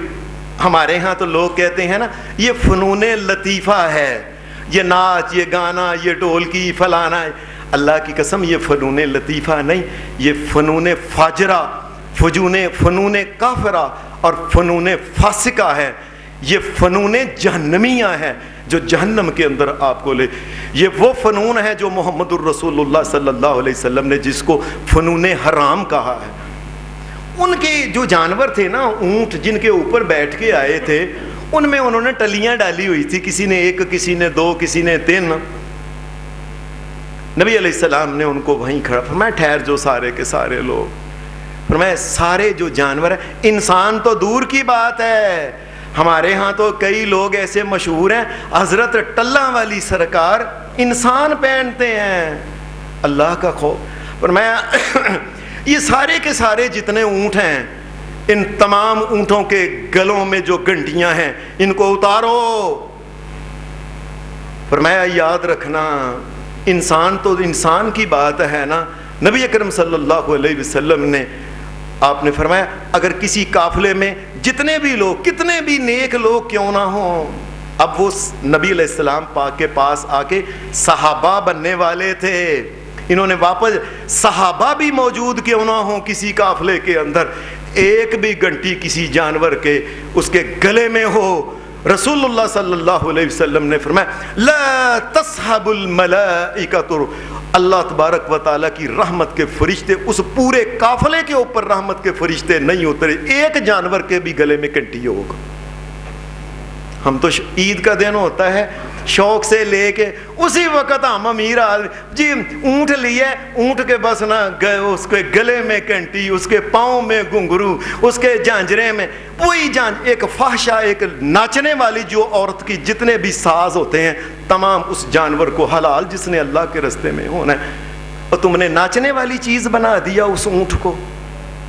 ہمارے ہاں تو لوگ کہتے ہیں نا یہ فنون لطیفہ ہے، یہ ناچ، یہ گانا، یہ ڈھولکی فلانا. اللہ کی قسم یہ فنون لطیفہ نہیں، یہ فنون فاجرہ، فنون کافرہ اور فنون فاسقہ ہے. یہ فنون جہنمیہ ہے جو جہنم کے اندر آپ کو لے. یہ وہ فنون ہے جو محمد الرسول اللہ صلی اللہ علیہ وسلم نے جس کو فنون حرام کہا ہے. ان کے جو جانور تھے نا، اونٹ جن کے اوپر بیٹھ کے آئے تھے، ان میں انہوں نے ٹلیاں ڈالی ہوئی تھی، کسی نے ایک، کسی نے دو، کسی نے 3. نبی علیہ السلام نے ان کو وہیں کھڑا فرمایا ٹھہر جو سارے کے سارے لوگ. فرمایا سارے جو جانور ہیں، انسان تو دور کی بات ہے، ہمارے ہاں تو کئی لوگ ایسے مشہور ہیں، حضرت ٹلہ والی سرکار انسان پہنتے ہیں. اللہ کا خوف. فرمایا یہ سارے کے سارے جتنے اونٹ ہیں، ان تمام اونٹوں کے گلوں میں جو گھنٹیاں ہیں ان کو اتارو. فرمایا یاد رکھنا انسان تو انسان کی بات ہے نا. نبی اکرم صلی اللہ علیہ وسلم نے آپ نے فرمایا اگر کسی قافلے میں جتنے بھی لوگ کتنے بھی نیک لوگ کیوں نہ ہوں، اب وہ نبی علیہ السلام پاک کے پاس آ کے صحابہ بننے والے تھے، انہوں نے واپس صحابہ بھی موجود کیوں نہ ہوں کسی قافلے کے اندر، ایک بھی گھنٹی کسی جانور کے اس کے گلے میں ہو، رسول اللہ صلی اللہ علیہ وسلم نے فرمایا لا تصحب الملائکۃ، اللہ تبارک و تعالیٰ کی رحمت کے فرشتے اس پورے قافلے کے اوپر رحمت کے فرشتے نہیں اترے ایک جانور کے بھی گلے میں کنٹی ہوگا۔ ہم تو عید کا دن ہوتا ہے شوق سے لے کے اسی وقت ہم امیر آدمی جی اونٹ لیے، اونٹ کے بس نہ گئے اس کے گلے میں کنٹی، اس کے پاؤں میں گھنگرو، اس کے جانجرے میں وہی ایک فحشہ، ایک ناچنے والی جو عورت کی جتنے بھی ساز ہوتے ہیں تمام اس جانور کو حلال جس نے اللہ کے راستے میں ہونا ہے، اور تم نے ناچنے والی چیز بنا دیا اس اونٹ کو۔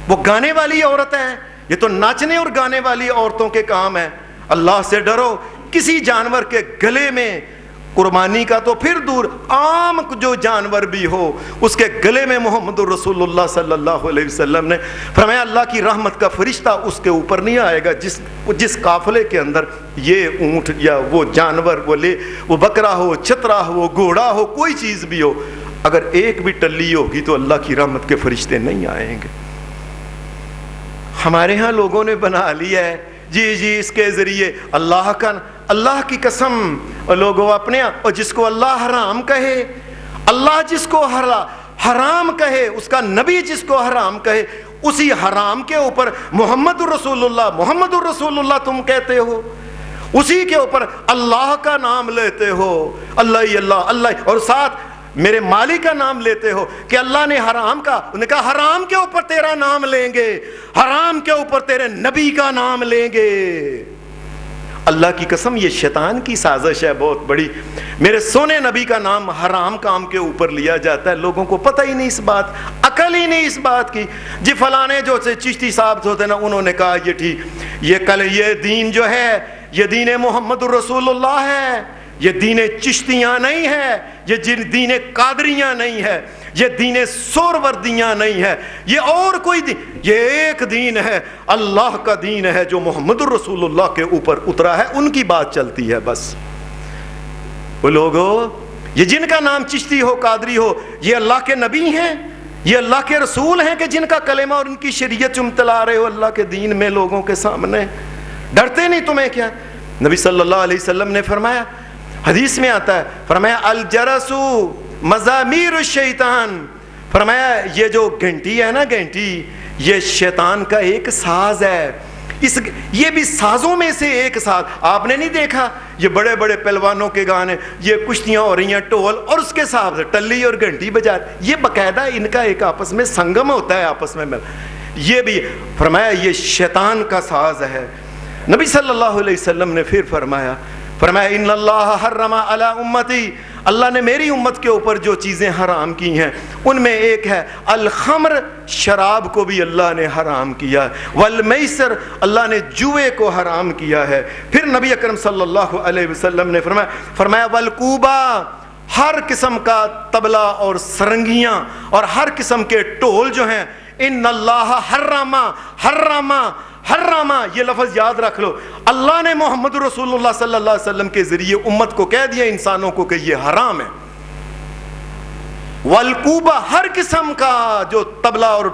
وہ گانے والی عورت ہے، یہ تو ناچنے اور گانے والی عورتوں کے کام ہے۔ اللہ سے ڈرو، کسی جانور کے گلے میں قربانی کا تو پھر دور، عام جو جانور بھی ہو اس کے گلے میں محمد رسول اللہ صلی اللہ علیہ وسلم نے فرمایا اللہ کی رحمت کا فرشتہ اس کے اوپر نہیں آئے گا جس قافلے کے اندر یہ اونٹ یا وہ جانور وہ بکرا ہو، چترا ہو، گھوڑا ہو، کوئی چیز بھی ہو، اگر ایک بھی ٹلی ہوگی تو اللہ کی رحمت کے فرشتے نہیں آئیں گے۔ ہمارے ہاں لوگوں نے بنا لیا ہے جی اس کے ذریعے اللہ کی قسم، اور لوگوں اپنے اور جس کو اللہ حرام کہے، اللہ جس کو حرام کہے، اس کا نبی جس کو حرام کہے، اسی حرام کے اوپر محمد الرسول اللہ تم کہتے ہو، اسی کے اوپر اللہ کا نام لیتے ہو، اللہ اور ساتھ میرے مالک کا نام لیتے ہو کہ اللہ نے حرام کا، انہوں نے کہا حرام کے اوپر تیرا نام لیں گے، حرام کے اوپر تیرے نبی کا نام لیں گے۔ اللہ کی قسم یہ شیطان کی سازش ہے بہت بڑی، میرے سونے نبی کا نام حرام کام کے اوپر لیا جاتا ہے، لوگوں کو پتہ ہی نہیں اس بات، عقل ہی نہیں اس بات کی۔ جی فلانے جو سے چشتی صاحب ہوتے نا، انہوں نے کہا یہ ٹھیک، یہ دین جو ہے یہ دین محمد الرسول اللہ ہے، یہ دین چشتیاں نہیں ہے، یہ دین قادریاں نہیں ہے، یہ دین سوروردیاں نہیں ہے، یہ اور کوئی دین، یہ ایک دین ہے، اللہ کا دین ہے جو محمد الرسول اللہ کے اوپر اترا ہے، ان کی بات چلتی ہے بس۔ وہ لوگوں یہ جن کا نام چشتی ہو، قادری ہو، یہ اللہ کے نبی ہیں، یہ اللہ کے رسول ہیں کہ جن کا کلمہ اور ان کی شریعت چمتلا رہے ہو اللہ کے دین میں لوگوں کے سامنے، ڈرتے نہیں تمہیں کیا؟ نبی صلی اللہ علیہ وسلم نے فرمایا، حدیث میں آتا ہے، فرمایا الجرس مزامیر الشیطان، فرمایا یہ جو گھنٹی ہے نا، گھنٹی یہ شیطان کا ایک ساز ہے، یہ بھی سازوں میں سے ایک ساز۔ آپ نے نہیں دیکھا یہ بڑے بڑے پہلوانوں کے گانے، یہ کشتیاں ہو رہی ہیں، ٹول اور اس کے ساتھ ٹلی اور گھنٹی بجاتے، یہ باقاعدہ ان کا ایک آپس میں سنگم ہوتا ہے آپس میں، یہ بھی فرمایا یہ شیطان کا ساز ہے۔ نبی صلی اللہ علیہ وسلم نے پھر فرمایا ان اللہ حرم علی امتی، اللہ نے میری امت کے اوپر جو چیزیں حرام کی ہیں ان میں ایک ہے الخمر، شراب کو بھی اللہ نے حرام کیا، والمیسر، اللہ نے جوئے کو حرام کیا ہے۔ پھر نبی اکرم صلی اللہ علیہ وسلم نے فرمایا والکوبا، ہر قسم کا طبلہ اور سرنگیاں اور ہر قسم کے ٹول جو ہیں، ان اللہ حرام، یہ لفظ یاد رکھ لو، اللہ نے محمد رسول اللہ صلی اللہ علیہ وسلم کے ذریعے امت کو کہہ دیا، انسانوں کو، کہ یہ حرام ہے۔ والکوبا، ہر قسم کا جو طبلہ اور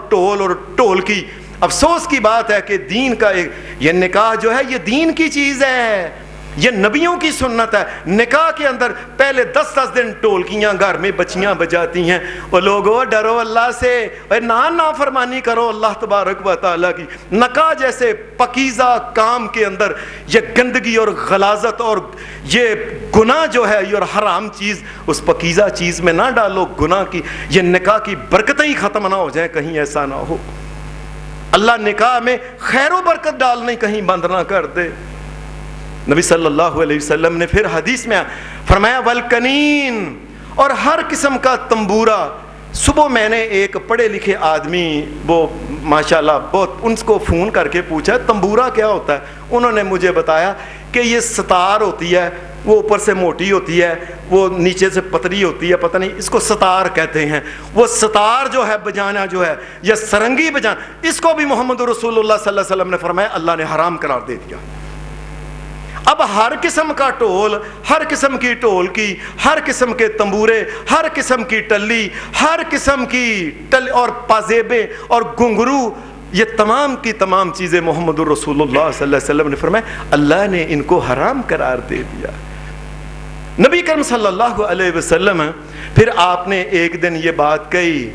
ٹول کی، افسوس کی بات ہے کہ دین کا یہ نکاح جو ہے یہ دین کی چیز ہے، یہ نبیوں کی سنت ہے۔ نکاح کے اندر پہلے 10 دن ٹولکیاں گھر میں بچیاں بجاتی ہیں، اور لوگوں ڈرو اللہ سے، نافرمانی کرو اللہ تبارک و تعالیٰ کی۔ نکاح جیسے پاکیزہ کام کے اندر یہ گندگی اور غلاظت اور یہ گناہ جو ہے اور حرام چیز اس پاکیزہ چیز میں نہ ڈالو، گناہ کی یہ نکاح کی برکتیں ہی ختم نہ ہو جائیں، کہیں ایسا نہ ہو، اللہ نکاح میں خیر و برکت ڈالنے کہیں بند نہ کر دے۔ نبی صلی اللہ علیہ وسلم نے پھر حدیث میں فرمایا والکنین، اور ہر قسم کا تنبورہ۔ صبح میں نے ایک پڑھے لکھے آدمی، وہ ماشاءاللہ بہت، ان کو فون کر کے پوچھا تنبورہ کیا ہوتا ہے، انہوں نے مجھے بتایا کہ یہ ستار ہوتی ہے، وہ اوپر سے موٹی ہوتی ہے، وہ نیچے سے پتلی ہوتی ہے، پتہ نہیں اس کو ستار کہتے ہیں. وہ ستار جو ہے بجانا جو ہے یا سرنگی بجانا، اس کو بھی محمد رسول اللہ صلی اللہ علیہ وسلم نے فرمایا اللہ نے حرام قرار دے دیا. اب ہر قسم کا ٹول، ہر قسم کی ٹولکی، ہر قسم کے تنبورے، ہر قسم کی ٹلی، ہر قسم کی اور پازیبیں اور گھنگرو، یہ تمام کی تمام چیزیں محمد رسول اللہ صلی اللہ علیہ وسلم نے فرمایا اللہ نے ان کو حرام قرار دے دیا. نبی کریم صلی اللہ علیہ وسلم پھر آپ نے ایک دن یہ بات کہی،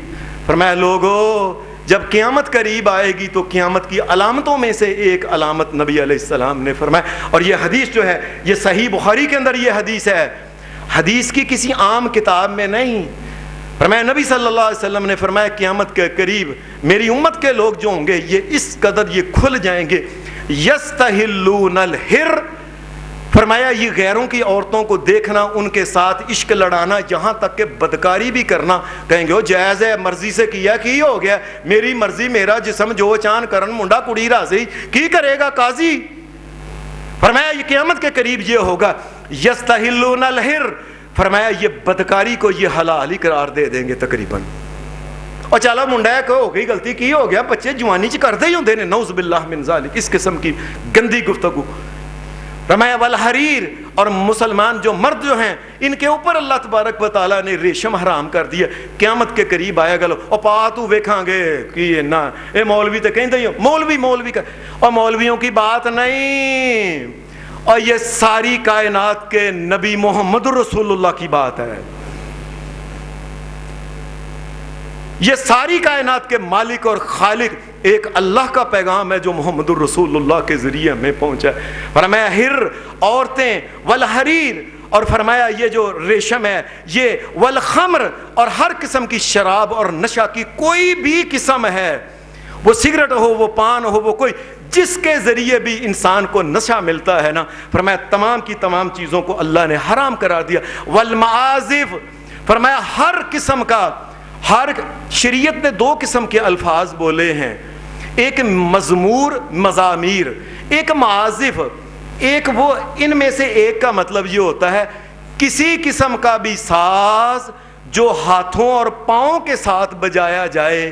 فرمایا لوگو جب قیامت قریب آئے گی تو قیامت کی علامتوں میں سے ایک علامت نبی علیہ السلام نے فرمایا، اور یہ حدیث جو ہے یہ صحیح بخاری کے اندر یہ حدیث ہے، حدیث کی کسی عام کتاب میں نہیں. فرمایا نبی صلی اللہ علیہ وسلم نے فرمایا قیامت کے قریب میری امت کے لوگ جو ہوں گے یہ اس قدر یہ کھل جائیں گے، یستحلون الحر، فرمایا یہ غیروں کی عورتوں کو دیکھنا، ان کے ساتھ عشق لڑانا، یہاں تک کہ بدکاری بھی کرنا. کہیں گے وہ جائز ہے، مرضی سے کیا کی ہو گیا، میری مرضی میرا جسم جو چان کرن منڈا کڑی راضی کی کرے گا قاضی. فرمایا یہ قیامت کے قریب یہ ہوگا یستحلون الحر، فرمایا یہ بدکاری کو یہ حلال ہی قرار دے دیں گے تقریباً. اور چالا منڈا ہے کہ ہو گئی غلطی کی ہو گیا، بچے جوانی چ کرتے ہی ہوندے نے، نعوذ باللہ من ذالک، اس قسم کی گندی گفتگو. فرمایا والحریر، اور مسلمان جو مرد جو ہیں ان کے اوپر اللہ تبارک و تعالیٰ نے ریشم حرام کر دیا. قیامت کے قریب آیا گلو اور پا تو ویکھاں گے کہ نہ اے مولوی تے کہندے ہی مولوی کا، اور مولویوں کی بات نہیں، اور یہ ساری کائنات کے نبی محمد رسول اللہ کی بات ہے. یہ ساری کائنات کے مالک اور خالق ایک اللہ کا پیغام ہے جو محمد الرسول اللہ کے ذریعے میں پہنچا ہے. فرمایا ہر عورتیں، والحریر، اور فرمایا یہ جو ریشم ہے یہ، والخمر، اور ہر قسم کی شراب اور نشہ کی کوئی بھی قسم ہے، وہ سگریٹ ہو، وہ پان ہو، وہ کوئی جس کے ذریعے بھی انسان کو نشہ ملتا ہے نا، فرمایا تمام کی تمام چیزوں کو اللہ نے حرام قرار دیا. والمعازف، فرمایا ہر قسم کا، ہر شریعت نے دو قسم کے الفاظ بولے ہیں، ایک مزمور مزامیر، ایک معازف. ایک وہ ان میں سے ایک کا مطلب یہ ہوتا ہے کسی قسم کا بھی ساز جو ہاتھوں اور پاؤں کے ساتھ بجایا جائے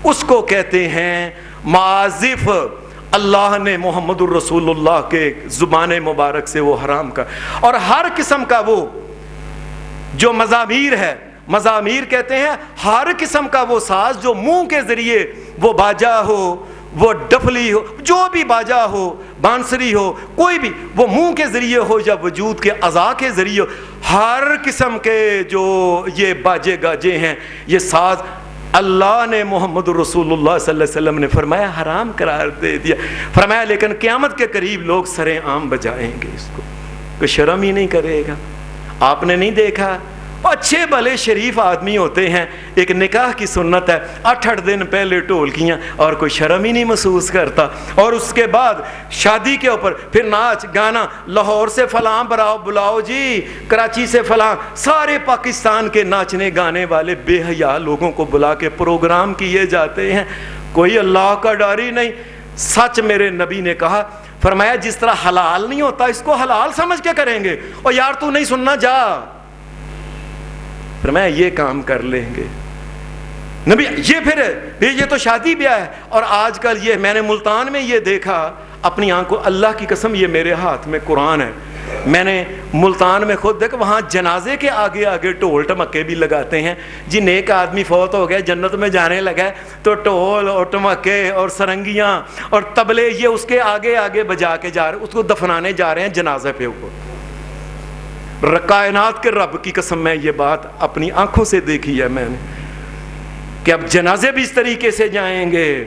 اس کو کہتے ہیں معازف. اللہ نے محمد الرسول اللہ کے زبان مبارک سے وہ حرام کا. اور ہر قسم کا وہ جو مزامیر ہے، مزامیر کہتے ہیں ہر قسم کا وہ ساز جو منہ کے ذریعے، وہ باجا ہو، وہ ڈفلی ہو، جو بھی باجا ہو، بانسری ہو، کوئی بھی، وہ منہ کے ذریعے ہو یا وجود کے اعضاء کے ذریعے ہو، ہر قسم کے جو یہ باجے گاجے ہیں، یہ ساز اللہ نے محمد رسول اللہ صلی اللہ علیہ وسلم نے فرمایا حرام قرار دے دیا. فرمایا لیکن قیامت کے قریب لوگ سریں عام بجائیں گے اس کو، کوئی شرم ہی نہیں کرے گا. آپ نے نہیں دیکھا اچھے بھلے شریف آدمی ہوتے ہیں، ایک نکاح کی سنت ہے 8 دن پہلے ڈھولکیاں، اور کوئی شرم ہی نہیں محسوس کرتا، اور اس کے بعد شادی کے اوپر پھر ناچ گانا، لاہور سے فلاں بلاؤ جی، کراچی سے فلاں، سارے پاکستان کے ناچنے گانے والے بے حیا لوگوں کو بلا کے پروگرام کیے جاتے ہیں. کوئی اللہ کا ڈر ہی نہیں. سچ میرے نبی نے کہا، فرمایا جس طرح حلال نہیں ہوتا اس کو حلال سمجھ کے کریں گے، اور یار تو نہیں سننا جا، فرمایا یہ کام کر لیں گے. نبی یہ تو شادی بیاہ ہے. اور آج کل یہ میں نے ملتان میں یہ دیکھا اپنی آنکھوں، اللہ کی قسم یہ میرے ہاتھ میں قرآن ہے، میں نے ملتان میں خود دیکھا وہاں جنازے کے آگے آگے ٹول ٹمکے بھی لگاتے ہیں. جی نیک آدمی فوت ہو گیا، جنت میں جانے لگا ہے، تو ٹول اور ٹمکے اور سرنگیاں اور تبلے یہ اس کے آگے آگے بجا کے جا رہے، اس کو دفنانے جا رہے ہیں جنازے پہ. اوپر کائنات کے رب کی قسم میں یہ بات اپنی آنکھوں سے دیکھی ہے میں نے کہ اب جنازے بھی اس طریقے سے جائیں گے.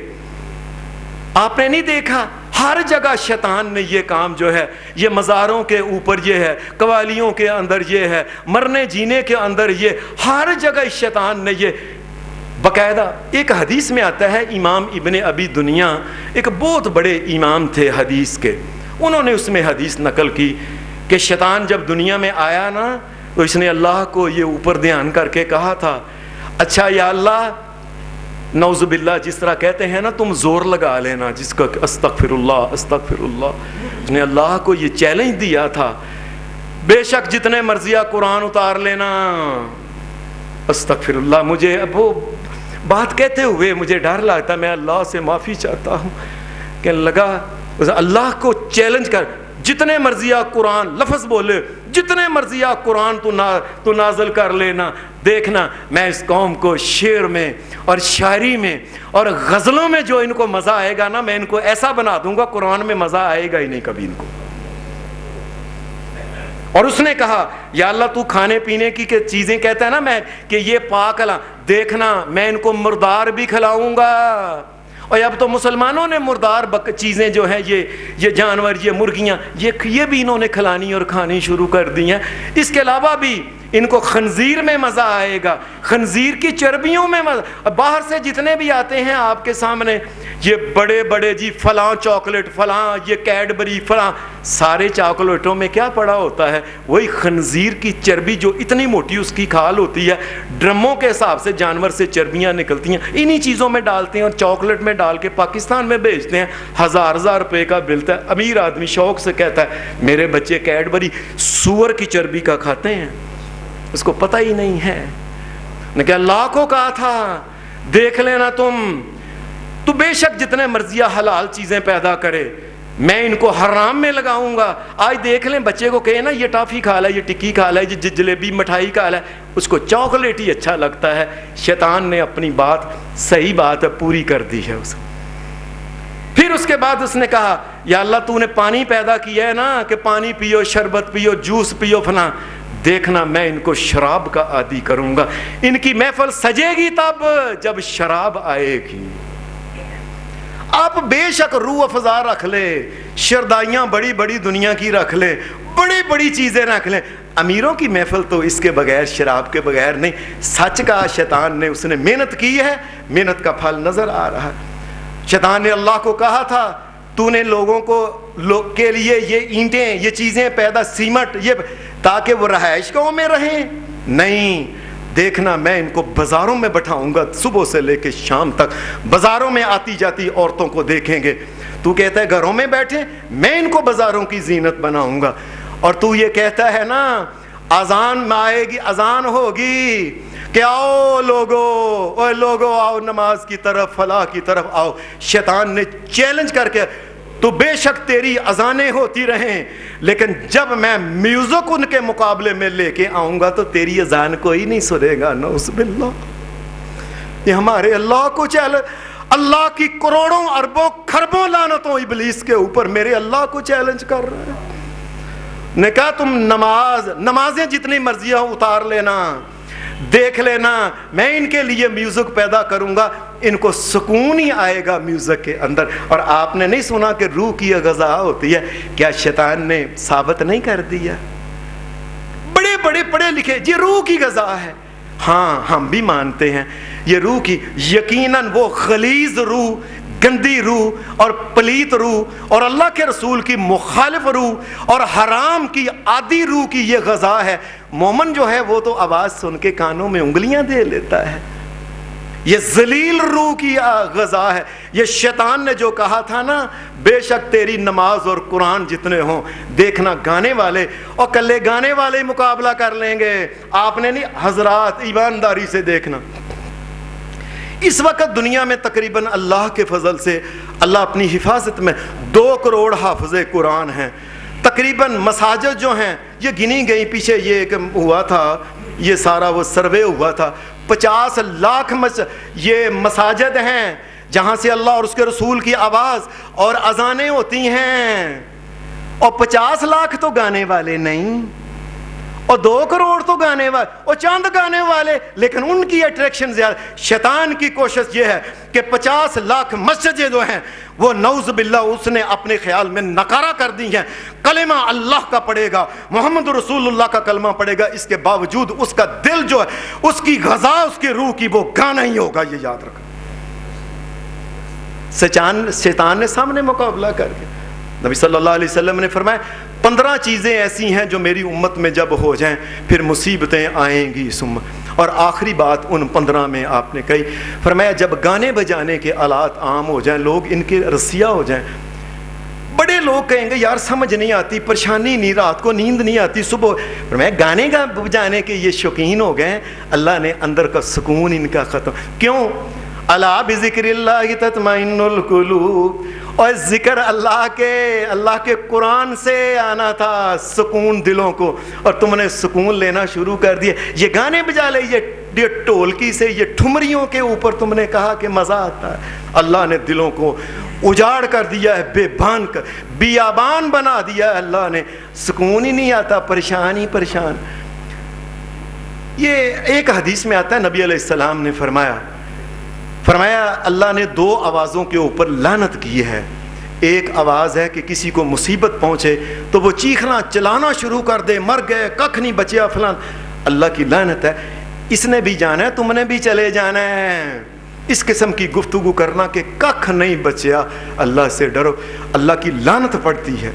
آپ نے نہیں دیکھا ہر جگہ شیطان نے یہ کام جو ہے، یہ مزاروں کے اوپر یہ ہے، قوالیوں کے اندر یہ ہے، مرنے جینے کے اندر یہ، ہر جگہ شیطان نے یہ باقاعدہ. ایک حدیث میں آتا ہے، امام ابن ابی دنیا ایک بہت بڑے امام تھے حدیث کے، انہوں نے اس میں حدیث نقل کی کہ شیطان جب دنیا میں آیا نا تو اس نے اللہ کو یہ اوپر دھیان کر کے کہا تھا، اچھا یا اللہ، نعوذ باللہ جس طرح کہتے ہیں نا تم زور لگا لینا جس کا استغفر اللہ استغفر اللہ، اس نے اللہ کو یہ چیلنج دیا تھا بے شک جتنے مرضیہ قرآن اتار لینا. استغفر اللہ, مجھے اب وہ بات کہتے ہوئے مجھے ڈر لگتا, میں اللہ سے معافی چاہتا ہوں. کہ لگا اللہ کو چیلنج کر, جتنے مرضیہ قرآن لفظ بولے, جتنے مرضیہ قرآن تو نازل کر لینا, دیکھنا میں اس قوم کو شعر میں اور شاعری میں اور غزلوں میں جو ان کو مزہ آئے گا نا, میں ان کو ایسا بنا دوں گا, قرآن میں مزہ آئے گا ہی نہیں کبھی ان کو. اور اس نے کہا یا اللہ تو کھانے پینے کی چیزیں کہتا ہے نا میں کہ یہ پاک اللہ, دیکھنا میں ان کو مردار بھی کھلاؤں گا. اور اب تو مسلمانوں نے مردار چیزیں جو ہیں یہ جانور, یہ مرغیاں, یہ بھی انہوں نے کھلانی اور کھانی شروع کر دی ہیں. اس کے علاوہ بھی ان کو خنزیر میں مزہ آئے گا, خنزیر کی چربیوں میں مزہ. باہر سے جتنے بھی آتے ہیں آپ کے سامنے یہ بڑے بڑے جی فلاں چاکلیٹ, فلاں یہ کیڈبری, فلاں, سارے چاکلیٹوں میں کیا پڑا ہوتا ہے؟ وہی خنزیر کی چربی جو اتنی موٹی اس کی کھال ہوتی ہے, ڈرموں کے حساب سے جانور سے چربیاں نکلتی ہیں, انہی چیزوں میں ڈالتے ہیں اور چاکلیٹ میں ڈال کے پاکستان میں بیچتے ہیں. 1000 روپے کا ملتا ہے. امیر آدمی شوق سے کہتا ہے میرے بچے کیڈبری سور کی چربی کا کھاتے ہیں, اس کو پتہ ہی نہیں ہے. نے کہ اللہ کو کہا تھا دیکھ لینا تم, تو بے شک جتنے مرضیہ حلال چیزیں پیدا کرے میں ان کو حرام میں لگاؤں گا. آج دیکھ لیں بچے کو کہے نا یہ ٹافی کھا لے, یہ ٹکی کھا لے, یہ جلیبی مٹھائی کھا لے, اس کو چاکلیٹ ہی اچھا لگتا ہے. شیطان نے اپنی بات, صحیح بات ہے, پوری کر دی ہے اس. پھر اس کے بعد اس نے کہا یا اللہ تو نے پانی پیدا کیا ہے نا کہ پانی پیو, شربت پیو, جوس پیو, فلاں, دیکھنا میں ان کو شراب کا عادی کروں گا. ان کی محفل سجے گی تب جب شراب آئے گی. آپ بے شک روح افزا رکھ لے, شردائیاں بڑی بڑی دنیا کی رکھ لے, بڑی بڑی چیزیں رکھ لیں, امیروں کی محفل تو اس کے بغیر, شراب کے بغیر نہیں. سچ کہا شیطان نے, اس نے محنت کی ہے, محنت کا پھل نظر آ رہا ہے. شیطان نے اللہ کو کہا تھا تو نے لوگوں کو کے لیے یہ اینٹیں, یہ چیزیں پیدا, سیمٹ, یہ تاکہ وہ رہائش گاہوں میں رہیں. نہیں, دیکھنا میں ان کو بازاروں میں بٹھاؤں گا, صبح سے لے کے شام تک بازاروں میں آتی جاتی عورتوں کو دیکھیں گے. تو کہتا ہے گھروں میں بیٹھے, میں ان کو بازاروں کی زینت بناؤں گا. اور تو یہ کہتا ہے نا اذان میں آئے گی, اذان ہوگی کہ آؤ لوگو, اوے لوگو آؤ نماز کی طرف, فلاح کی طرف آؤ. شیطان نے چیلنج کر کے تو بے شک تیری اذانیں ہوتی رہیں, لیکن جب میں میوزک ان کے مقابلے میں لے کے آؤں گا تو تیری اذان کوئی نہیں سنے گا. نعوذ باللہ. یہ ہمارے اللہ کو چیلنج, اللہ کی کروڑوں اربوں کھربوں لعنتوں ابلیس کے اوپر میرے اللہ کو چیلنج کر رہے ہیں. نے کہا تم نمازیں جتنی مرضی ہو اتار لینا, دیکھ لینا میں ان کے لیے میوزک پیدا کروں گا, ان کو سکون ہی آئے گا میوزک کے اندر. اور آپ نے نہیں سنا کہ روح کی غذا ہوتی ہے, کیا شیطان نے ثابت نہیں کر دیا؟ بڑے بڑے پڑھے لکھے, یہ روح کی غذا ہے. ہاں ہم بھی مانتے ہیں یہ روح کی, یقیناً وہ غلیظ روح, گندی روح اور پلیت روح اور اللہ کے رسول کی مخالف روح اور حرام کی عادی روح کی یہ غذا ہے. مومن جو ہے وہ تو آواز سن کے کانوں میں انگلیاں دے لیتا ہے. یہ ذلیل روح کی غذا ہے. یہ شیطان نے جو کہا تھا نا بے شک تیری نماز اور قرآن جتنے ہوں, دیکھنا گانے والے اور کلے گانے والے مقابلہ کر لیں گے. آپ نے نہیں, حضرات ایمانداری سے دیکھنا, اس وقت دنیا میں تقریباً اللہ کے فضل سے اللہ اپنی حفاظت میں 2 کروڑ حافظ قرآن ہیں. تقریباً مساجد جو ہیں یہ گنی گئی, پیچھے یہ ایک ہوا تھا, یہ سارا وہ سروے ہوا تھا, 50 لاکھ یہ مساجد ہیں جہاں سے اللہ اور اس کے رسول کی آواز اور اذانیں ہوتی ہیں. اور 50 لاکھ تو گانے والے نہیں, اور 2 کروڑ تو گانے والے اور چاند گانے والے, لیکن ان کی اٹریکشن زیادہ. شیطان کی کوشش یہ ہے کہ 50 لاکھ مسجدیں جو ہیں وہ نعوذ باللہ اس نے اپنے خیال میں نکارا کر دی ہیں. کلمہ اللہ کا پڑھے گا, محمد رسول اللہ کا کلمہ پڑھے گا, اس کے باوجود اس کا دل جو ہے اس کی غذا, اس کی روح کی وہ گانا ہی ہوگا. یہ یاد رکھنا. شیطان نے سامنے مقابلہ کر کے نبی صلی اللہ علیہ وسلم نے فرمایا 15 چیزیں ایسی ہیں جو میری امت میں جب ہو جائیں پھر مصیبتیں آئیں گی. اور آخری بات ان 15 میں آپ نے کہی, فرمایا جب گانے بجانے کے آلات عام ہو جائیں, لوگ ان کے رسیا ہو جائیں, بڑے لوگ کہیں گے یار سمجھ نہیں آتی, پریشانی نہیں, رات کو نیند نہیں آتی, صبح پر میں گانے کا بجانے کے یہ شوقین ہو گئے ہیں. اللہ نے اندر کا سکون ان کا ختم. کیوں؟ الا بذکر اللہ تطمئن القلوب, اور ذکر اللہ کے قرآن سے آنا تھا سکون دلوں کو, اور تم نے سکون لینا شروع کر دیا. یہ گانے بجا لے, یہ ٹولکی سے, یہ ٹھمریوں کے اوپر تم نے کہا کہ مزہ آتا ہے. اللہ نے دلوں کو اجاڑ کر دیا ہے, بیابان بیابان بنا دیا ہے اللہ نے. سکون ہی نہیں آتا, پریشان ہی پریشان. یہ ایک حدیث میں آتا ہے, نبی علیہ السلام نے فرمایا اللہ نے 2 آوازوں کے اوپر لعنت کی ہے. ایک آواز ہے کہ کسی کو مصیبت پہنچے تو وہ چیخنا چلانا شروع کر دے, مر گئے, ککھ نہیں بچیا فلان. اللہ کی لعنت ہے. اس نے بھی جانا ہے, تم نے بھی چلے جانا ہے. اس قسم کی گفتگو کرنا کہ ککھ نہیں بچیا, اللہ سے ڈرو, اللہ کی لعنت پڑتی ہے.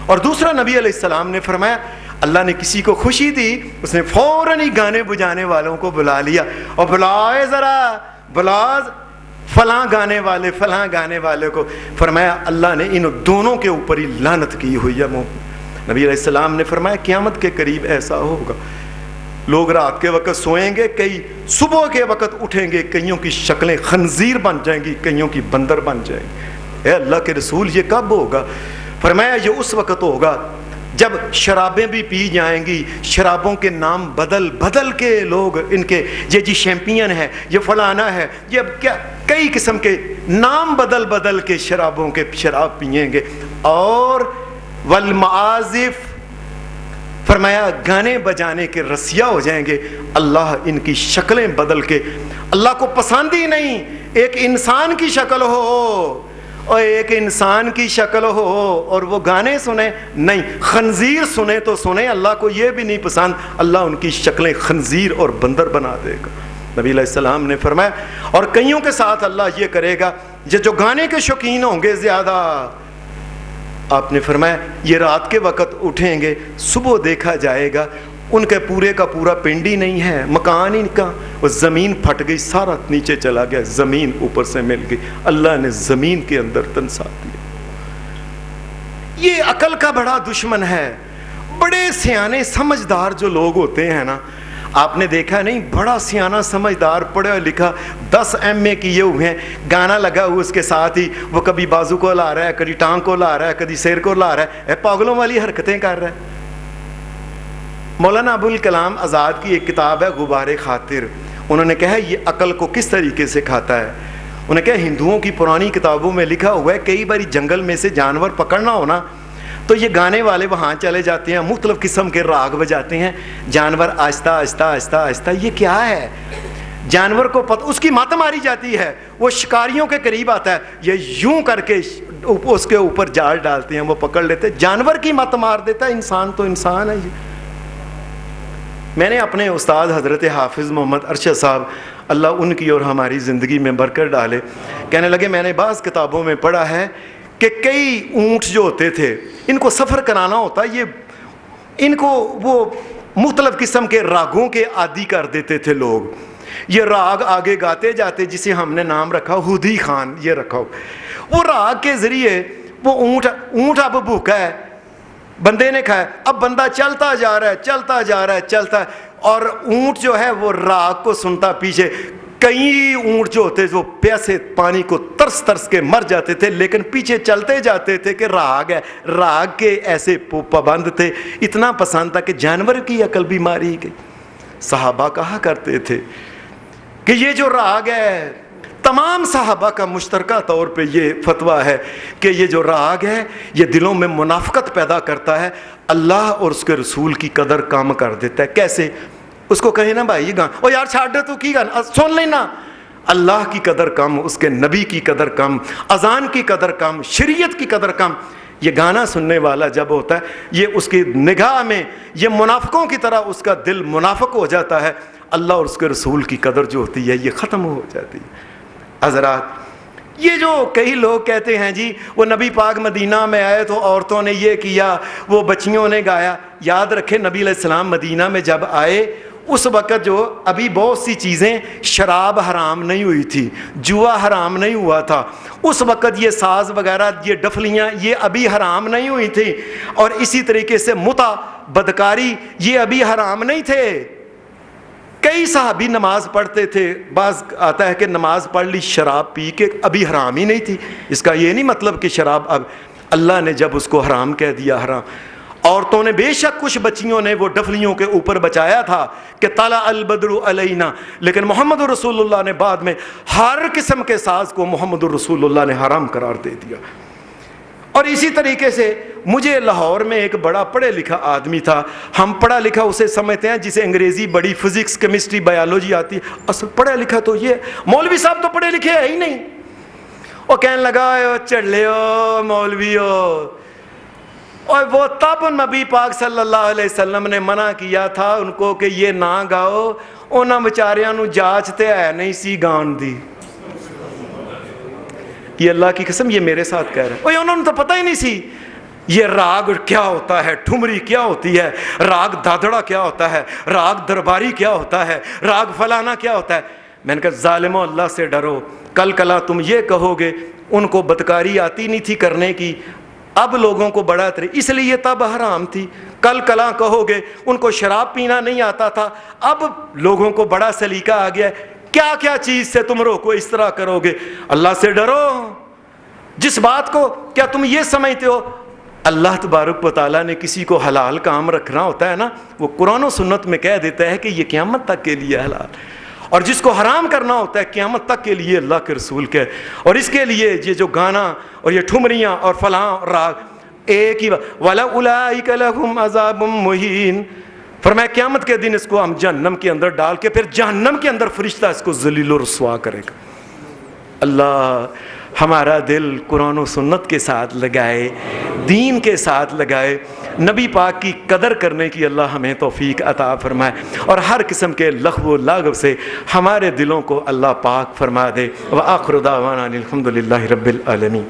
اور دوسرا نبی علیہ السلام نے فرمایا اللہ نے کسی کو خوشی دی, اس نے فوراً ہی گانے بجانے والوں کو بلا لیا, اور بلائے ذرا بلاز فلاں گانے والے کو. فرمایا اللہ نے ان دونوں کے اوپر ہی لعنت کی ہوئی ہے. نبی علیہ السلام نے فرمایا قیامت کے قریب ایسا ہوگا, لوگ رات کے وقت سوئیں گے, کئی صبح کے وقت اٹھیں گے, کئیوں کی شکلیں خنزیر بن جائیں گی, کئیوں کی بندر بن جائیں گی. اے اللہ کے رسول یہ کب ہوگا؟ فرمایا یہ اس وقت ہوگا جب شرابیں بھی پی جائیں گی, شرابوں کے نام بدل کے لوگ ان کے یہ جی شیمپین ہے, یہ فلانا ہے, یہ کیا کئی قسم کے نام بدل کے شرابوں کے شراب پئیں گے. اور والمعازف, فرمایا گانے بجانے کے رسیا ہو جائیں گے. اللہ ان کی شکلیں بدل کے, اللہ کو پسند ہی نہیں ایک انسان کی شکل ہو, اور ایک انسان کی شکل ہو اور وہ گانے سنے, نہیں خنزیر سنے تو سنے, اللہ کو یہ بھی نہیں پسند. اللہ ان کی شکلیں خنزیر اور بندر بنا دے گا. نبی علیہ السلام نے فرمایا اور کئیوں کے ساتھ اللہ یہ کرے گا یہ جو گانے کے شوقین ہوں گے زیادہ, آپ نے فرمایا یہ رات کے وقت اٹھیں گے, صبح دیکھا جائے گا ان کے پورے کا پورا پنڈ ہی نہیں ہے, مکان ہی کا, وہ زمین پھٹ گئی, سارا نیچے چلا گیا, زمین اوپر سے مل گئی. اللہ نے زمین کے اندر تنسا دیا. یہ عقل کا بڑا دشمن ہے. بڑے سیانے سمجھدار جو لوگ ہوتے ہیں نا, آپ نے دیکھا نہیں, بڑا سیانہ سمجھدار پڑھا لکھا 10 MA کیے ہوئے ہیں, گانا لگا ہوا اس کے ساتھ ہی وہ کبھی بازو کو لا رہا ہے, کبھی ٹانگ کو لا رہا ہے, کبھی سیر کو لا رہا ہے, اے پاگلوں والی حرکتیں کر رہا ہے. مولانا ابوالکلام آزاد کی ایک کتاب ہے غبار خاطر, انہوں نے کہا یہ عقل کو کس طریقے سے کھاتا ہے. انہوں نے کہا ہندوؤں کی پرانی کتابوں میں لکھا ہوا ہے کئی باری جنگل میں سے جانور پکڑنا ہونا تو یہ گانے والے وہاں چلے جاتے ہیں, مختلف قسم کے راگ بجاتے ہیں, جانور آہستہ آہستہ آہستہ آہستہ, یہ کیا ہے جانور کو پتہ, اس کی مت ماری جاتی ہے, وہ شکاریوں کے قریب آتا ہے, یہ یوں کر کے اس کے اوپر جال ڈالتے ہیں, وہ پکڑ لیتے, جانور کی مت مار دیتا ہے. انسان تو انسان ہے. میں نے اپنے استاد حضرت حافظ محمد ارشد صاحب اللہ ان کی اور ہماری زندگی میں برکت ڈالے, کہنے لگے میں نے بعض کتابوں میں پڑھا ہے کہ کئی اونٹ جو ہوتے تھے ان کو سفر کرانا ہوتا, یہ ان کو وہ مختلف قسم کے راگوں کے عادی کر دیتے تھے لوگ. یہ راگ آگے گاتے جاتے, جسے ہم نے نام رکھا ہودی خان, یہ رکھا ہو, وہ راگ کے ذریعے وہ اونٹ اب بھوکا ہے, بندے نے کھایا, اب بندہ چلتا جا رہا ہے, اور اونٹ جو ہے وہ راگ کو سنتا پیچھے. کئی اونٹ جو ہوتے وہ پیاسے پانی کو ترس کے مر جاتے تھے, لیکن پیچھے چلتے جاتے تھے کہ راگ ہے, راگ کے ایسے پابند تھے, اتنا پسند تھا کہ جانور کی عقل بھی ماری گئی. صحابہ کہا کرتے تھے کہ یہ جو راگ ہے, تمام صحابہ کا مشترکہ طور پہ یہ فتویٰ ہے کہ یہ جو راگ ہے یہ دلوں میں منافقت پیدا کرتا ہے, اللہ اور اس کے رسول کی قدر کم کر دیتا ہے. کیسے؟ اس کو کہیں نا بھائی یہ گانا, او یار چھاڑ دے تو کی گانا, سن لینا. اللہ کی قدر کم, اس کے نبی کی قدر کم, اذان کی قدر کم, شریعت کی قدر کم. یہ گانا سننے والا جب ہوتا ہے یہ اس کی نگاہ میں یہ منافقوں کی طرح اس کا دل منافق ہو جاتا ہے, اللہ اور اس کے رسول کی قدر جو ہوتی ہے یہ ختم ہو جاتی ہے. حضرات, یہ جو کئی لوگ کہتے ہیں جی وہ نبی پاک مدینہ میں آئے تو عورتوں نے یہ کیا, وہ بچیوں نے گایا, یاد رکھے نبی علیہ السلام مدینہ میں جب آئے اس وقت جو ابھی بہت سی چیزیں شراب حرام نہیں ہوئی تھی، جوا حرام نہیں ہوا تھا، اس وقت یہ ساز وغیرہ، یہ ڈفلیاں، یہ ابھی حرام نہیں ہوئی تھی، اور اسی طریقے سے متع، بدکاری، یہ ابھی حرام نہیں تھے۔ کئی صحابی نماز پڑھتے تھے، بعض آتا ہے کہ نماز پڑھ لی شراب پی کے، ابھی حرام ہی نہیں تھی۔ اس کا یہ نہیں مطلب کہ شراب اب اللہ نے جب اس کو حرام کہہ دیا حرام۔ عورتوں نے بے شک کچھ بچیوں نے وہ ڈفلیوں کے اوپر بچایا تھا کہ طلع البدر علینا، لیکن محمد رسول اللہ نے بعد میں ہر قسم کے ساز کو محمد رسول اللہ نے حرام قرار دے دیا۔ اور اسی طریقے سے مجھے لاہور میں ایک بڑا پڑھے لکھا آدمی تھا، ہم پڑھا لکھا اسے سمجھتے ہیں جسے انگریزی بڑی فزکس کیمسٹری بایولوجی آتی ہے، اصل پڑھا لکھا تو یہ مولوی صاحب تو پڑھے لکھے ہے ہی نہیں۔ وہ کہنے لگا چڑھ لے مولوی ہو، اور وہ تب نبی پاک صلی اللہ علیہ وسلم نے منع کیا تھا ان کو کہ یہ نہ گاؤ، انہاں بیچاریاں نو جاچ تے ہے نہیں سی گان دی۔ یہ اللہ کی قسم یہ میرے ساتھ کہہ رہا ہے، انہوں نے تو پتہ ہی نہیں سی یہ راگ کیا ہوتا ہے، ٹھمری کیا ہوتی ہے، راگ دادڑا کیا ہوتا ہے، راگ درباری کیا ہوتا ہے، راگ فلانا کیا ہوتا ہے۔ میں نے کہا ظالمو اللہ سے ڈرو، کل کلا تم یہ کہو گے ان کو بدکاری آتی نہیں تھی کرنے کی، اب لوگوں کو بڑا اس لیے تب حرام تھی، کل کلا کہو گے ان کو شراب پینا نہیں آتا تھا، اب لوگوں کو بڑا سلیقہ آ گیا ہے، کیا کیا چیز سے تم روکو اس طرح کرو گے۔ اللہ سے ڈرو۔ جس بات کو کیا تم یہ سمجھتے ہو اللہ تبارک و تعالیٰ نے کسی کو حلال کام رکھنا ہوتا ہے نا، وہ قرآن و سنت میں کہہ دیتا ہے کہ یہ قیامت تک کے لیے حلال، اور جس کو حرام کرنا ہوتا ہے قیامت تک کے لیے اللہ کے رسول کے۔ اور اس کے لیے یہ جو گانا اور یہ ٹھمریاں اور فلاں راگ ایک ہی وَلَأُولَٰئِكَ لَهُمْ عَذَابٌ مُّهِينٌ، فرمایا قیامت کے دن اس کو ہم جہنم کے اندر ڈال کے پھر جہنم کے اندر فرشتہ اس کو ذلیل و رسوا کرے گا۔ اللہ ہمارا دل قرآن و سنت کے ساتھ لگائے، دین کے ساتھ لگائے، نبی پاک کی قدر کرنے کی اللہ ہمیں توفیق عطا فرمائے، اور ہر قسم کے لغو و لاغو سے ہمارے دلوں کو اللہ پاک فرما دے۔ وآخر دعوانا الحمد للہ رب العالمین۔